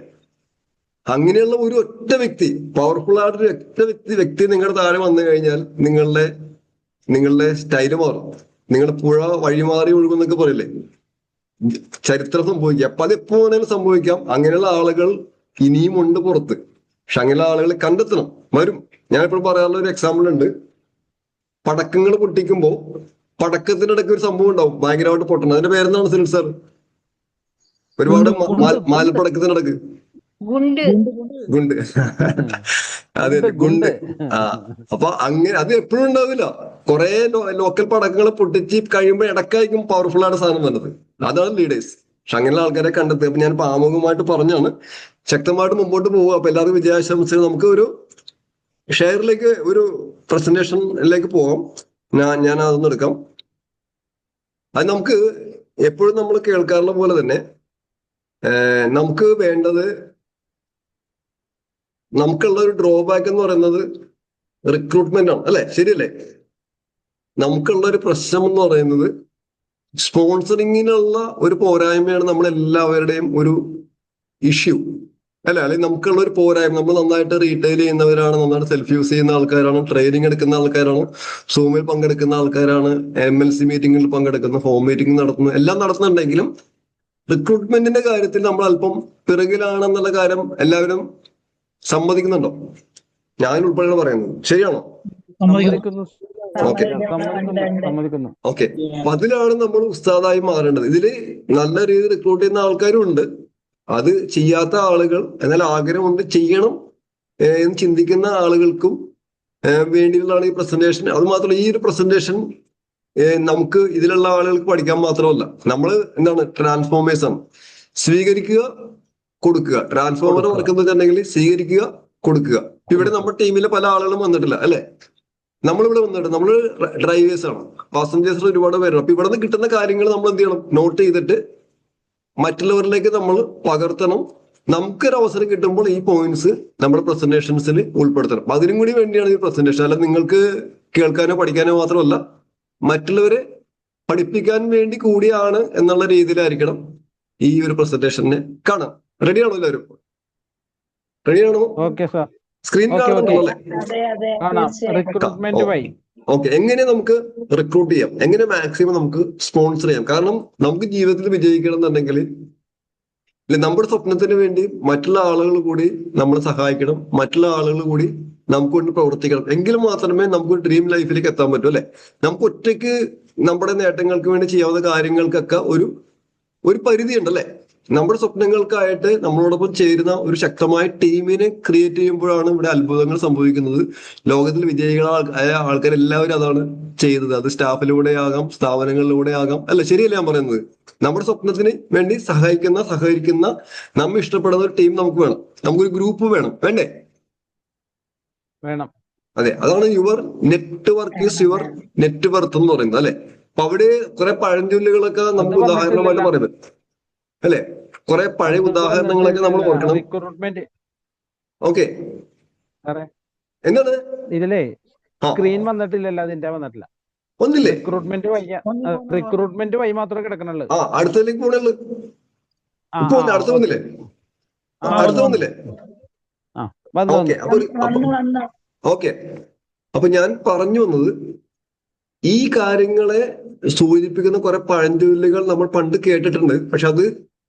അങ്ങനെയുള്ള ഒരു ഒറ്റ വ്യക്തി, പവർഫുൾ ആയിട്ടൊരു ഒറ്റ വ്യക്തി നിങ്ങളുടെ താഴെ വന്നു കഴിഞ്ഞാൽ നിങ്ങളുടെ സ്റ്റൈല് മാറും. നിങ്ങളുടെ പുഴ വഴിമാറി ഒഴുകുന്നൊക്കെ പറയില്ലേ, ചരിത്രം സംഭവിക്കാം. അപ്പൊ അതെപ്പോ വേണേലും സംഭവിക്കാം. അങ്ങനെയുള്ള ആളുകൾ ഇനിയും ഉണ്ട് പുറത്ത്. പക്ഷെ അങ്ങനെയുള്ള ആളുകളെ കണ്ടെത്തണം, വരും. ഞാൻ ഇപ്പോൾ പറയാനുള്ള ഒരു എക്സാമ്പിൾ ഉണ്ട്. പടക്കങ്ങൾ പൊട്ടിക്കുമ്പോ പടക്കത്തിനിടയ്ക്ക് ഒരു സംഭവം ഉണ്ടാവും ഭയങ്കരമായിട്ട് പൊട്ടണം. അതിന്റെ പേരെന്താണ് സുനിൽ സാർ? ഒരുപാട് മാൽപ്പടക്കത്തിനിടക്ക് ഗുണ്ട്. അതെ, ഗുണ്ട്. അപ്പൊ അങ്ങനെ അത് എപ്പോഴും ഉണ്ടാവില്ല. കുറെ ലോക്കൽ പടക്കങ്ങൾ പൊട്ടിച്ച് കഴിയുമ്പോൾ ഇടക്കായിരിക്കും പവർഫുൾ ആയിട്ട് സാധനം വന്നത്. അതാണ് ലീഡേഴ്സ്. പക്ഷെ അങ്ങനെയുള്ള ആൾക്കാരെ കണ്ടെത്തുക. അപ്പൊ ഞാൻ ആമുഖമായിട്ട് പറഞ്ഞാണ്, ശക്തമായിട്ട് മുമ്പോട്ട് പോവുക. അപ്പൊ എല്ലാവർക്കും വിജയാശംസകൾ. നമുക്ക് ഒരു ഷെയറിലേക്ക്, ഒരു പ്രസന്റേഷനിലേക്ക് പോകാം. ഞാൻ അതൊന്നും എടുക്കാം. അത് നമുക്ക് എപ്പോഴും നമ്മൾ കേൾക്കാറുള്ള പോലെ തന്നെ നമുക്ക് വേണ്ടത്, നമുക്കുള്ള ഒരു ഡ്രോബാക്ക് എന്ന് പറയുന്നത് റിക്രൂട്ട്മെന്റ് ആണ് അല്ലെ? ശരിയല്ലേ? നമുക്കുള്ള ഒരു പ്രശ്നം എന്ന് പറയുന്നത് സ്പോൺസറിങ്ങിനുള്ള ഒരു പോരായ്മയാണ് നമ്മളെല്ലാവരുടെയും ഒരു ഇഷ്യൂ അല്ലെ? അല്ലെങ്കിൽ നമുക്കുള്ള ഒരു പോരായ്മ, നമ്മൾ നന്നായിട്ട് റീറ്റെയിൽ ചെയ്യുന്നവരാണ്, നന്നായിട്ട് സെൽഫ് യൂസ് ചെയ്യുന്ന ആൾക്കാരാണ്, ട്രെയിനിങ് എടുക്കുന്ന ആൾക്കാരാണ്, സൂമിൽ പങ്കെടുക്കുന്ന ആൾക്കാരാണ്, MLC മീറ്റിംഗിൽ പങ്കെടുക്കുന്ന, ഹോം മീറ്റിംഗ് നടത്തുന്ന, എല്ലാം നടത്തുന്നുണ്ടെങ്കിലും റിക്രൂട്ട്മെന്റിന്റെ കാര്യത്തിൽ നമ്മൾ അല്പം പിറകിലാണെന്നുള്ള കാര്യം എല്ലാവരും സമ്മതിക്കുന്നുണ്ടോ? ഞാൻ ഉൾപ്പെടെ പറയുന്നത് ശരിയാണോ? ഓക്കെ. അപ്പൊ അതിലാണ് നമ്മൾ ഉസ്താദായി മാറേണ്ടത്. ഇതില് നല്ല രീതിയിൽ റിക്രൂട്ട് ചെയ്യുന്ന ആൾക്കാരും ഉണ്ട്, അത് ചെയ്യാത്ത ആളുകൾ, എന്നാൽ ആഗ്രഹമുണ്ട് ചെയ്യണം എന്ന് ചിന്തിക്കുന്ന ആളുകൾക്കും വേണ്ടിയുള്ളതാണ് ഈ പ്രസന്റേഷൻ. അത് മാത്രമല്ല, ഈ ഒരു പ്രസന്റേഷൻ നമുക്ക് ഇതിലുള്ള ആളുകൾക്ക് പഠിക്കാൻ മാത്രമല്ല, നമ്മൾ എന്താണ് ട്രാൻസ്ഫോമേഴ്സ് ആണ്. സ്വീകരിക്കുക, കൊടുക്കുക. ട്രാൻസ്ഫോമർ വർക്ക് എന്ന് വെച്ചിട്ടുണ്ടെങ്കിൽ സ്വീകരിക്കുക, കൊടുക്കുക. ഇവിടെ നമ്മുടെ ടീമിലെ പല ആളുകളും വന്നിട്ടില്ല അല്ലെ? നമ്മളിവിടെ വന്നിട്ട് നമ്മൾ ഡ്രൈവേഴ്സ് ആണ്, പാസഞ്ചേഴ്സ് ഒരുപാട് പേരാണ്. അപ്പൊ ഇവിടെ നിന്ന് കിട്ടുന്ന കാര്യങ്ങൾ നമ്മൾ എന്ത് ചെയ്യണം? നോട്ട് ചെയ്തിട്ട് മറ്റുള്ളവരിലേക്ക് നമ്മൾ പകർത്തണം. നമുക്കൊരു അവസരം കിട്ടുമ്പോൾ ഈ പോയിന്റ്സ് നമ്മുടെ പ്രസന്റേഷൻസിൽ ഉൾപ്പെടുത്തണം. അപ്പൊ അതിനും കൂടി വേണ്ടിയാണ് ഈ പ്രസന്റേഷൻ. അല്ല നിങ്ങൾക്ക് കേൾക്കാനോ പഠിക്കാനോ മാത്രമല്ല, മറ്റുള്ളവരെ പഠിപ്പിക്കാൻ വേണ്ടി കൂടിയാണ് എന്നുള്ള രീതിയിലായിരിക്കണം ഈ ഒരു പ്രസന്റേഷനെ കാണാം. റെഡിയാണോ എല്ലാവരും? റെഡിയാണോ? സ്ക്രീൻ കാണുന്നുണ്ടല്ലോ അല്ലേ? ഓക്കെ. എങ്ങനെ നമുക്ക് റിക്രൂട്ട് ചെയ്യാം, എങ്ങനെ മാക്സിമം നമുക്ക് സ്പോൺസർ ചെയ്യാം? കാരണം നമുക്ക് ജീവിതത്തിൽ വിജയിക്കണം എന്നുണ്ടെങ്കിൽ നമ്മുടെ സ്വപ്നത്തിന് വേണ്ടി മറ്റുള്ള ആളുകൾ കൂടി നമ്മളെ സഹായിക്കണം, മറ്റുള്ള ആളുകൾ കൂടി നമുക്ക് വേണ്ടി പ്രവർത്തിക്കണം. എങ്കിൽ മാത്രമേ നമുക്ക് ഡ്രീം ലൈഫിലേക്ക് എത്താൻ പറ്റൂ അല്ലെ? നമുക്ക് ഒറ്റയ്ക്ക് നമ്മുടെ നേട്ടങ്ങൾക്ക് വേണ്ടി ചെയ്യാവുന്ന കാര്യങ്ങൾക്കൊക്കെ ഒരു പരിധി ഉണ്ടല്ലേ? നമ്മുടെ സ്വപ്നങ്ങൾക്കായിട്ട് നമ്മളോടൊപ്പം ചേരുന്ന ഒരു ശക്തമായ ടീമിനെ ക്രിയേറ്റ് ചെയ്യുമ്പോഴാണ് ഇവിടെ അത്ഭുതങ്ങൾ സംഭവിക്കുന്നത്. ലോകത്തിൽ വിജയികളായ ആൾക്കാരെല്ലാവരും അതാണ് ചെയ്തത്. അത് സ്റ്റാഫിലൂടെ ആകാം, സ്ഥാപനങ്ങളിലൂടെ ആകാം അല്ലെ? ശരിയല്ലേ ഞാൻ പറയുന്നത്? നമ്മുടെ സ്വപ്നത്തിന് വേണ്ടി സഹകരിക്കുന്ന നമ്മെ ഇഷ്ടപ്പെടുന്ന ഒരു ടീം നമുക്ക് വേണം. നമുക്കൊരു ഗ്രൂപ്പ് വേണം, വേണ്ടേ? വേണം. അതെ, അതാണ് your network is your net worth എന്ന് പറയുന്നത് അല്ലെ? അപ്പൊ അവിടെ കുറെ പഴഞ്ചൊല്ലുകളൊക്കെ നമുക്ക് ഉദാഹരണമായിട്ട് പറയുന്നത് അല്ലെ? കുറെ പഴയ ഉദാഹരണങ്ങളൊക്കെ നമ്മൾ ഓർക്കണം. ഓക്കെ, എന്താണ് ഇതിലേ സ്ക്രീൻ വന്നിട്ടില്ലല്ലോ? അതിന്റെ വന്നിട്ടില്ല. ഒന്നില്ലേ? റിക്രൂട്ട്മെന്റ് വഴി മാത്രമേ കിടക്കണുള്ളൂ. അടുത്തതിലേക്ക് പോണുള്ളൂ. ഇപ്പൊ അടുത്ത വന്നില്ലേ? അടുത്ത വന്നില്ലേ? ഓക്കെ. അപ്പൊ ഞാൻ പറഞ്ഞു വന്നത്, ഈ കാര്യങ്ങളെ സൂചിപ്പിക്കുന്ന കുറെ പഴഞ്ചൊല്ലുകൾ നമ്മൾ പണ്ട് കേട്ടിട്ടുണ്ട്. പക്ഷെ അത്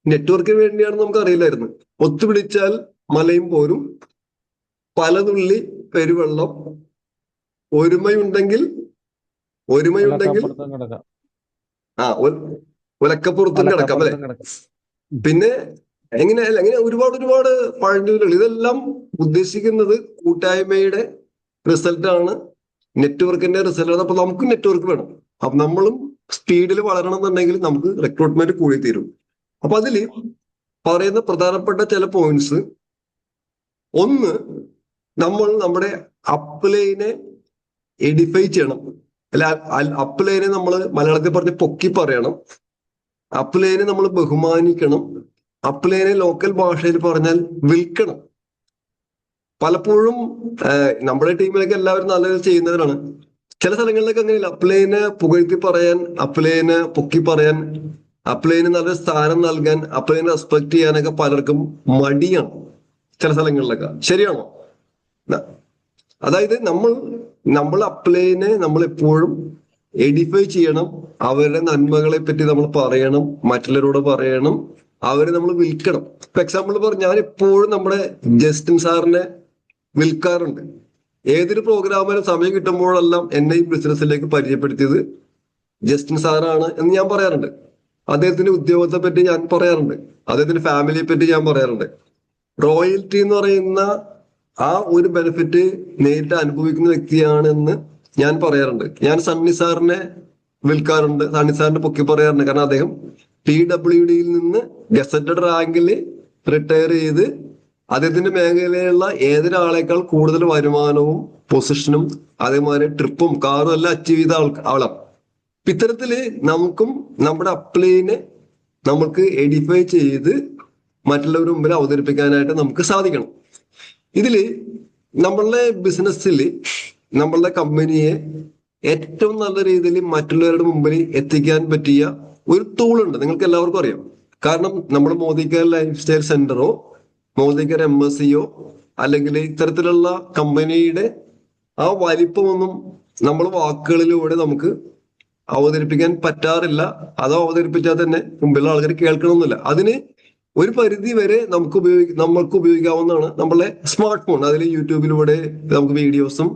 നെറ്റ്വർക്കിന് വേണ്ടിയാണെന്ന് നമുക്ക് അറിയില്ലായിരുന്നു. ഒത്തുപിടിച്ചാൽ മലയും പോരും, പലതുള്ളി പെരുവെള്ളം, ഒരുമയുണ്ടെങ്കിൽ ഒലക്കപ്പുറത്തും കിടക്കാം അല്ലെ? പിന്നെ എങ്ങനെ ഒരുപാട് പഴഞ്ചൊല്ലുകൾ. ഇതെല്ലാം ഉദ്ദേശിക്കുന്നത് കൂട്ടായ്മയുടെ റിസൾട്ടാണ്, നെറ്റ്വർക്കിന്റെ റിസൾട്ടാണ്. അപ്പൊ നമുക്ക് നെറ്റ്വർക്ക് വേണം. അപ്പൊ നമ്മളും സ്പീഡിൽ വളരണം എന്നുണ്ടെങ്കിൽ നമുക്ക് റിക്രൂട്ട്മെന്റ് കൂടി തീരും. അപ്പൊ അതിൽ പറയുന്ന പ്രധാനപ്പെട്ട ചില പോയിന്റ്സ്, ഒന്ന്, നമ്മൾ നമ്മുടെ അപ്ലൈനെ എഡിഫൈ ചെയ്യണം. അല്ല, അപ്ലൈനെ നമ്മൾ മലയാളത്തിൽ പറഞ്ഞ് പൊക്കി പറയണം. അപ്ലൈനെ നമ്മൾ ബഹുമാനിക്കണം. അപ്ലൈനെ ലോക്കൽ ഭാഷയിൽ പറഞ്ഞാൽ വിൽക്കണം. പലപ്പോഴും നമ്മുടെ ടീമിലൊക്കെ എല്ലാവരും നല്ലത് ചെയ്യുന്നവരാണ്. ചില സ്ഥലങ്ങളിലൊക്കെ അങ്ങനെയില്ല. അപ്ലൈനെ പുകഴ്ത്തി പറയാൻ, അപ്ലൈനെ പൊക്കി പറയാൻ, അപ്ലൈന് നല്ലൊരു സ്ഥാനം നൽകാൻ, അപ്ലൈനെ റെസ്പെക്ട് ചെയ്യാനൊക്കെ പലർക്കും മടിയാണ് ചില സ്ഥലങ്ങളിലൊക്കെ. ശരിയാണോ? അതായത് നമ്മൾ അപ്ലൈനെ നമ്മൾ എപ്പോഴും എഡിഫൈ ചെയ്യണം. അവരുടെ നന്മകളെ പറ്റി നമ്മൾ പറയണം, മറ്റുള്ളവരോട് പറയണം, അവരെ നമ്മൾ വിൽക്കണം. ഇപ്പൊ എക്സാമ്പിൾ പറഞ്ഞു, ഞാൻ എപ്പോഴും നമ്മുടെ ജസ്റ്റിൻ സാറിനെ വിൽക്കാറുണ്ട്. ഏതൊരു പ്രോഗ്രാമിനും സമയം കിട്ടുമ്പോഴെല്ലാം എന്നെ ഈ ബിസിനസ്സിലേക്ക് പരിചയപ്പെടുത്തിയത് ജസ്റ്റിൻ സാറാണ് എന്ന് ഞാൻ പറയാറുണ്ട്. അദ്ദേഹത്തിന്റെ ഉദ്യോഗത്തെ പറ്റി ഞാൻ പറയാറുണ്ട്, അദ്ദേഹത്തിന്റെ ഫാമിലിയെ പറ്റി ഞാൻ പറയാറുണ്ട്. റോയൽറ്റി എന്ന് പറയുന്ന ആ ഒരു ബെനിഫിറ്റ് നേരിട്ട് അനുഭവിക്കുന്ന വ്യക്തിയാണെന്ന് ഞാൻ പറയാറുണ്ട്. ഞാൻ സണ്ണി സാറിനെ വിൽക്കാറുണ്ട്, സണ്ണി സാറിനെ പൊക്കി പറയാറുണ്ട്. കാരണം അദ്ദേഹം PWDയിൽ നിന്ന് ഗസറ്റഡ് റാങ്കിൽ റിട്ടയർ ചെയ്ത് അദ്ദേഹത്തിന്റെ മേഖലയിലുള്ള ഏതൊരാളേക്കാൾ കൂടുതൽ വരുമാനവും പൊസിഷനും അതേമാതിരി ട്രിപ്പും കാറും എല്ലാം അച്ചീവ് ചെയ്ത ആളാണ്. ഇത്തരത്തില് നമുക്കും നമ്മുടെ അപ്ലൈനെ നമുക്ക് എഡിഫൈ ചെയ്ത് മറ്റുള്ളവരുടെ മുമ്പിൽ അവതരിപ്പിക്കാനായിട്ട് നമുക്ക് സാധിക്കണം. ഇതില് നമ്മളുടെ ബിസിനസ്സിൽ നമ്മളുടെ കമ്പനിയെ ഏറ്റവും നല്ല രീതിയിൽ മറ്റുള്ളവരുടെ മുമ്പിൽ എത്തിക്കാൻ പറ്റിയ ഒരു ടൂൾ ഉണ്ട്, നിങ്ങൾക്ക് എല്ലാവർക്കും അറിയാം. കാരണം നമ്മൾ മോദിക്കർ ലൈഫ് സ്റ്റൈൽ സെന്ററോ മോദിക്കർ MSCയോ അല്ലെങ്കിൽ ഇത്തരത്തിലുള്ള കമ്പനിയുടെ ആ വലിപ്പമൊന്നും നമ്മൾ വാക്കുകളിലൂടെ നമുക്ക് അവതരിപ്പിക്കാൻ പറ്റാറില്ല. അതോ അവതരിപ്പിച്ചാൽ തന്നെ മുമ്പിലുള്ള ആൾക്കാർ കേൾക്കണമെന്നില്ല. അതിന് ഒരു പരിധി വരെ നമ്മൾക്ക് ഉപയോഗിക്കാവുന്നതാണ് നമ്മളുടെ സ്മാർട്ട് ഫോൺ. അതിൽ യൂട്യൂബിലൂടെ നമുക്ക് വീഡിയോസും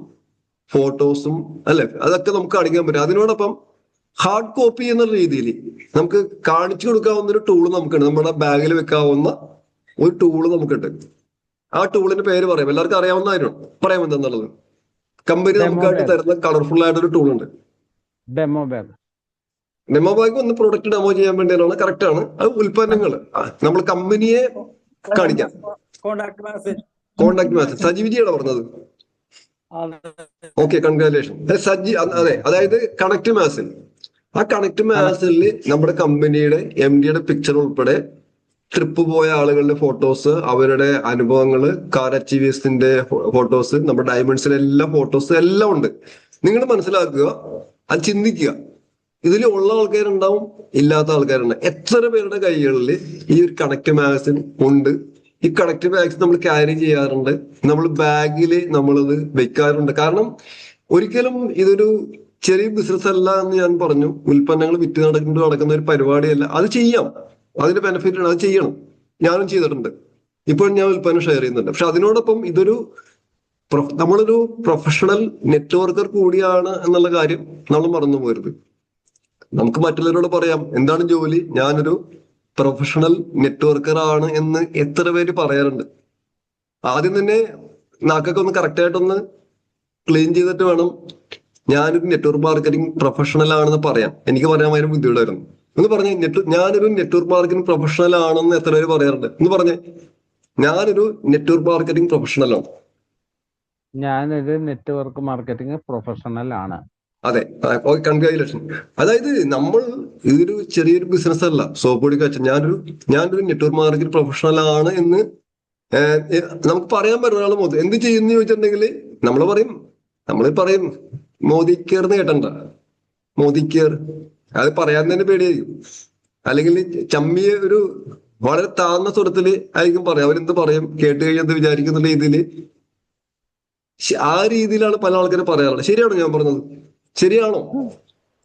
ഫോട്ടോസും അല്ലെ, അതൊക്കെ നമുക്ക് കാണിക്കാൻ പറ്റും. അതിനോടൊപ്പം ഹാർഡ് കോപ്പി എന്ന രീതിയിൽ നമുക്ക് കാണിച്ചു കൊടുക്കാവുന്ന ഒരു ടൂള് നമുക്കുണ്ട്. നമ്മുടെ ബാഗിൽ വെക്കാവുന്ന ഒരു ടൂള് നമുക്കുണ്ട്. ആ ടൂളിന്റെ പേര് പറയാം, എല്ലാവർക്കും അറിയാവുന്ന കാര്യമാണ്. പറയാം എന്താന്നുള്ളത്. കമ്പനി നമുക്കായിട്ട് തരുന്ന കളർഫുൾ ആയിട്ടൊരു ടൂൾ ഉണ്ട്, ഡെമോ ബാഗ്. ഡെമോ ബാഗ് ഒന്ന് പ്രൊഡക്റ്റ് ഡെമോ ചെയ്യാൻ വേണ്ടിയാണ്. കറക്റ്റ് ആണ്. അത് ഉൽപ്പന്നങ്ങൾ നമ്മൾ കമ്പനിയെ കാണിക്കാം. കോണ്ടാക്ട് മാസേജ് സജീവിജിയാണ് പറഞ്ഞത്. Okay, congratulation Saji. അതെ, അതായത് കണക്ട് മാസിൽ, ആ കണക്ട് മാസിൽ നമ്മുടെ കമ്പനിയുടെ MDയുടെ പിക്ചർ ഉൾപ്പെടെ ട്രിപ്പ് പോയ ആളുകളുടെ ഫോട്ടോസ്, അവരുടെ അനുഭവങ്ങള്, കാർ അച്ചീവേഴ്സിന്റെ ഫോട്ടോസ്, നമ്മുടെ ഡയമണ്ട്സിലെ എല്ലാ ഫോട്ടോസ് എല്ലാം ഉണ്ട്. നിങ്ങൾ മനസ്സിലാക്കുക, അത് ചിന്തിക്കുക. ഇതിൽ ഉള്ള ആൾക്കാരുണ്ടാവും, ഇല്ലാത്ത ആൾക്കാരുണ്ടാവും. എത്ര പേരുടെ കൈകളിൽ ഈ ഒരു കണക്ട് മാഗസിൻ ഉണ്ട്? ഈ കണക്ട് മാഗസിൻ നമ്മൾ ക്യാരി ചെയ്യാറുണ്ട്, നമ്മൾ ബാഗിൽ നമ്മളത് വെക്കാറുണ്ട്. കാരണം ഒരിക്കലും ഇതൊരു ചെറിയ ബിസിനസ് അല്ല എന്ന് ഞാൻ പറഞ്ഞു. ഉൽപ്പന്നങ്ങൾ വിറ്റ് നടക്കുന്ന ഒരു പരിപാടിയല്ല. അത് ചെയ്യാം, അതിന്റെ ബെനിഫിറ്റ് ആണ്, അത് ചെയ്യണം. ഞാനും ചെയ്തിട്ടുണ്ട്. ഇപ്പോൾ ഞാൻ ഉൽപ്പന്നം ഷെയർ ചെയ്യുന്നുണ്ട്. പക്ഷെ അതിനോടൊപ്പം ഇതൊരു നമ്മളൊരു പ്രൊഫഷണൽ നെറ്റ്വർക്കർ കൂടിയാണ് എന്നുള്ള കാര്യം നമ്മൾ മറന്നു പോകരുത്. നമുക്ക് മറ്റുള്ളവരോട് പറയാം, എന്താണ് ജോലി, ഞാനൊരു പ്രൊഫഷണൽ നെറ്റ്വർക്കർ ആണ് എന്ന് എത്ര പേര് പറയാറുണ്ട്. ആദ്യം തന്നെ നാക്കൊക്കെ ഒന്ന് കറക്റ്റ് ആയിട്ടൊന്ന് ക്ലീൻ ചെയ്തിട്ട് വേണം ഞാനൊരു നെറ്റ്വർക്ക് മാർക്കറ്റിംഗ് പ്രൊഫഷണൽ ആണെന്ന് പറയാം. എനിക്ക് പറയാൻ ഭയങ്കര ബുദ്ധിമുട്ടായിരുന്നു. എന്ന് പറഞ്ഞ ഞാനൊരു നെറ്റ്വർക്ക് മാർക്കറ്റിംഗ് പ്രൊഫഷണൽ ആണെന്ന് എത്ര പേര് പറയാറുണ്ട്? എന്ന് പറഞ്ഞേ, ഞാനൊരു നെറ്റ്വർക്ക് മാർക്കറ്റിംഗ് പ്രൊഫഷണൽ ആണ്. ഞാനൊരു നെറ്റ്വർക്ക് മാർക്കറ്റിംഗ് പ്രൊഫഷണൽ ആണ്. അതെ, കൺഗ്രാജുലേഷൻ. അതായത് ഇതൊരു ചെറിയൊരു ബിസിനസ് അല്ല. സോപ്പ് പൊടി കച്ച ഞാനൊരു നെറ്റ്വർക്ക് മാർക്കറ്റിംഗ് പ്രൊഫഷണൽ ആണ് എന്ന് നമുക്ക് പറയാൻ പറ്റുന്ന ഒരാൾ എന്ത് ചെയ്യുന്നു ചോദിച്ചിട്ടുണ്ടെങ്കിൽ നമ്മൾ പറയും മോദി കെയർ എന്ന് കേട്ടണ്ട, മോദി കെയർ. അത് പറയാൻ തന്നെ പേടിയായിരിക്കും. അല്ലെങ്കിൽ ചമ്മിയ ഒരു വളരെ താഴ്ന്ന സ്വരത്തില് ആയിരിക്കും പറയാം. അവരെന്ത് പറയും, കേട്ട് കഴിഞ്ഞത് വിചാരിക്കുന്ന രീതിയിൽ, ആ രീതിയിലാണ് പല ആൾക്കാരും പറയാറുള്ളത്. ശരിയാണോ ഞാൻ പറഞ്ഞത്? ശരിയാണോ?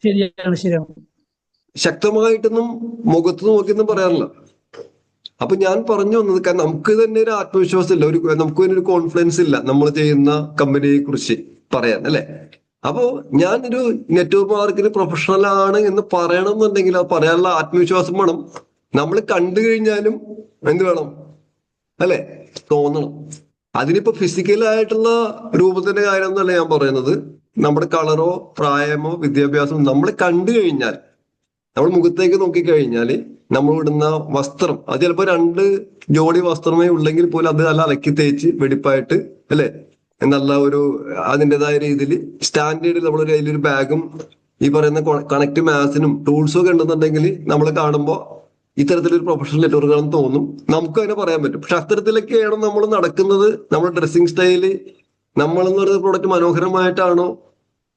ശരിയാണ്. ശക്തമായിട്ടൊന്നും മുഖത്ത് നോക്കിയൊന്നും പറയാറില്ല. അപ്പൊ ഞാൻ പറഞ്ഞു വന്നത്, കാരണം നമുക്ക് തന്നെ ഒരു ആത്മവിശ്വാസം ഇല്ല, നമുക്ക് തന്നെ ഒരു കോൺഫിഡൻസ് ഇല്ല നമ്മൾ ചെയ്യുന്ന കമ്പനിയെ കുറിച്ച് പറയാൻ, അല്ലെ? അപ്പോ ഞാനൊരു നെറ്റ്വർക്ക് മാർക്കറ്റിംഗ് പ്രൊഫഷണൽ ആണ് എന്ന് പറയണം എന്നുണ്ടെങ്കിൽ അത് പറയാനുള്ള ആത്മവിശ്വാസം വേണം. നമ്മൾ കണ്ടു കഴിഞ്ഞാലും എന്ത് വേണം, അല്ലെ? തോന്നണം. അതിനിപ്പോ ഫിസിക്കലായിട്ടുള്ള രൂപത്തിന്റെ കാര്യം എന്നല്ല ഞാൻ പറയുന്നത്. നമ്മുടെ കളറോ പ്രായമോ വിദ്യാഭ്യാസമോ നമ്മൾ കണ്ടു കഴിഞ്ഞാൽ, നമ്മൾ മുഖത്തേക്ക് നോക്കിക്കഴിഞ്ഞാല് നമ്മൾ ഇടുന്ന വസ്ത്രം, അത് ചിലപ്പോൾ 2 ജോഡി വസ്ത്രമേ ഉള്ളെങ്കിൽ പോലും അത് നല്ല അലക്കി തേച്ച് വെടിപ്പായിട്ട്, അല്ലെ, നല്ല ഒരു അതിൻ്റെതായ രീതിയിൽ സ്റ്റാൻഡേർഡിൽ നമ്മളൊരു അതിലൊരു ബാഗും ഈ പറയുന്ന കണക്ട് മാസിനും ടൂൾസും ഒക്കെ ഉണ്ടെന്നുണ്ടെങ്കിൽ നമ്മൾ കാണുമ്പോൾ ഇത്തരത്തിലൊരു പ്രൊഫഷണൽ നെറ്റ്വർക്കാണെന്ന് തോന്നും. നമുക്ക് അതിനെ പറയാൻ പറ്റും. പക്ഷെ അത്തരത്തിലൊക്കെയാണ് നമ്മൾ നടക്കുന്നത്. നമ്മുടെ ഡ്രസ്സിങ് സ്റ്റൈല്, നമ്മൾ എന്ന് പറയുന്ന പ്രോഡക്റ്റ് മനോഹരമായിട്ടാണോ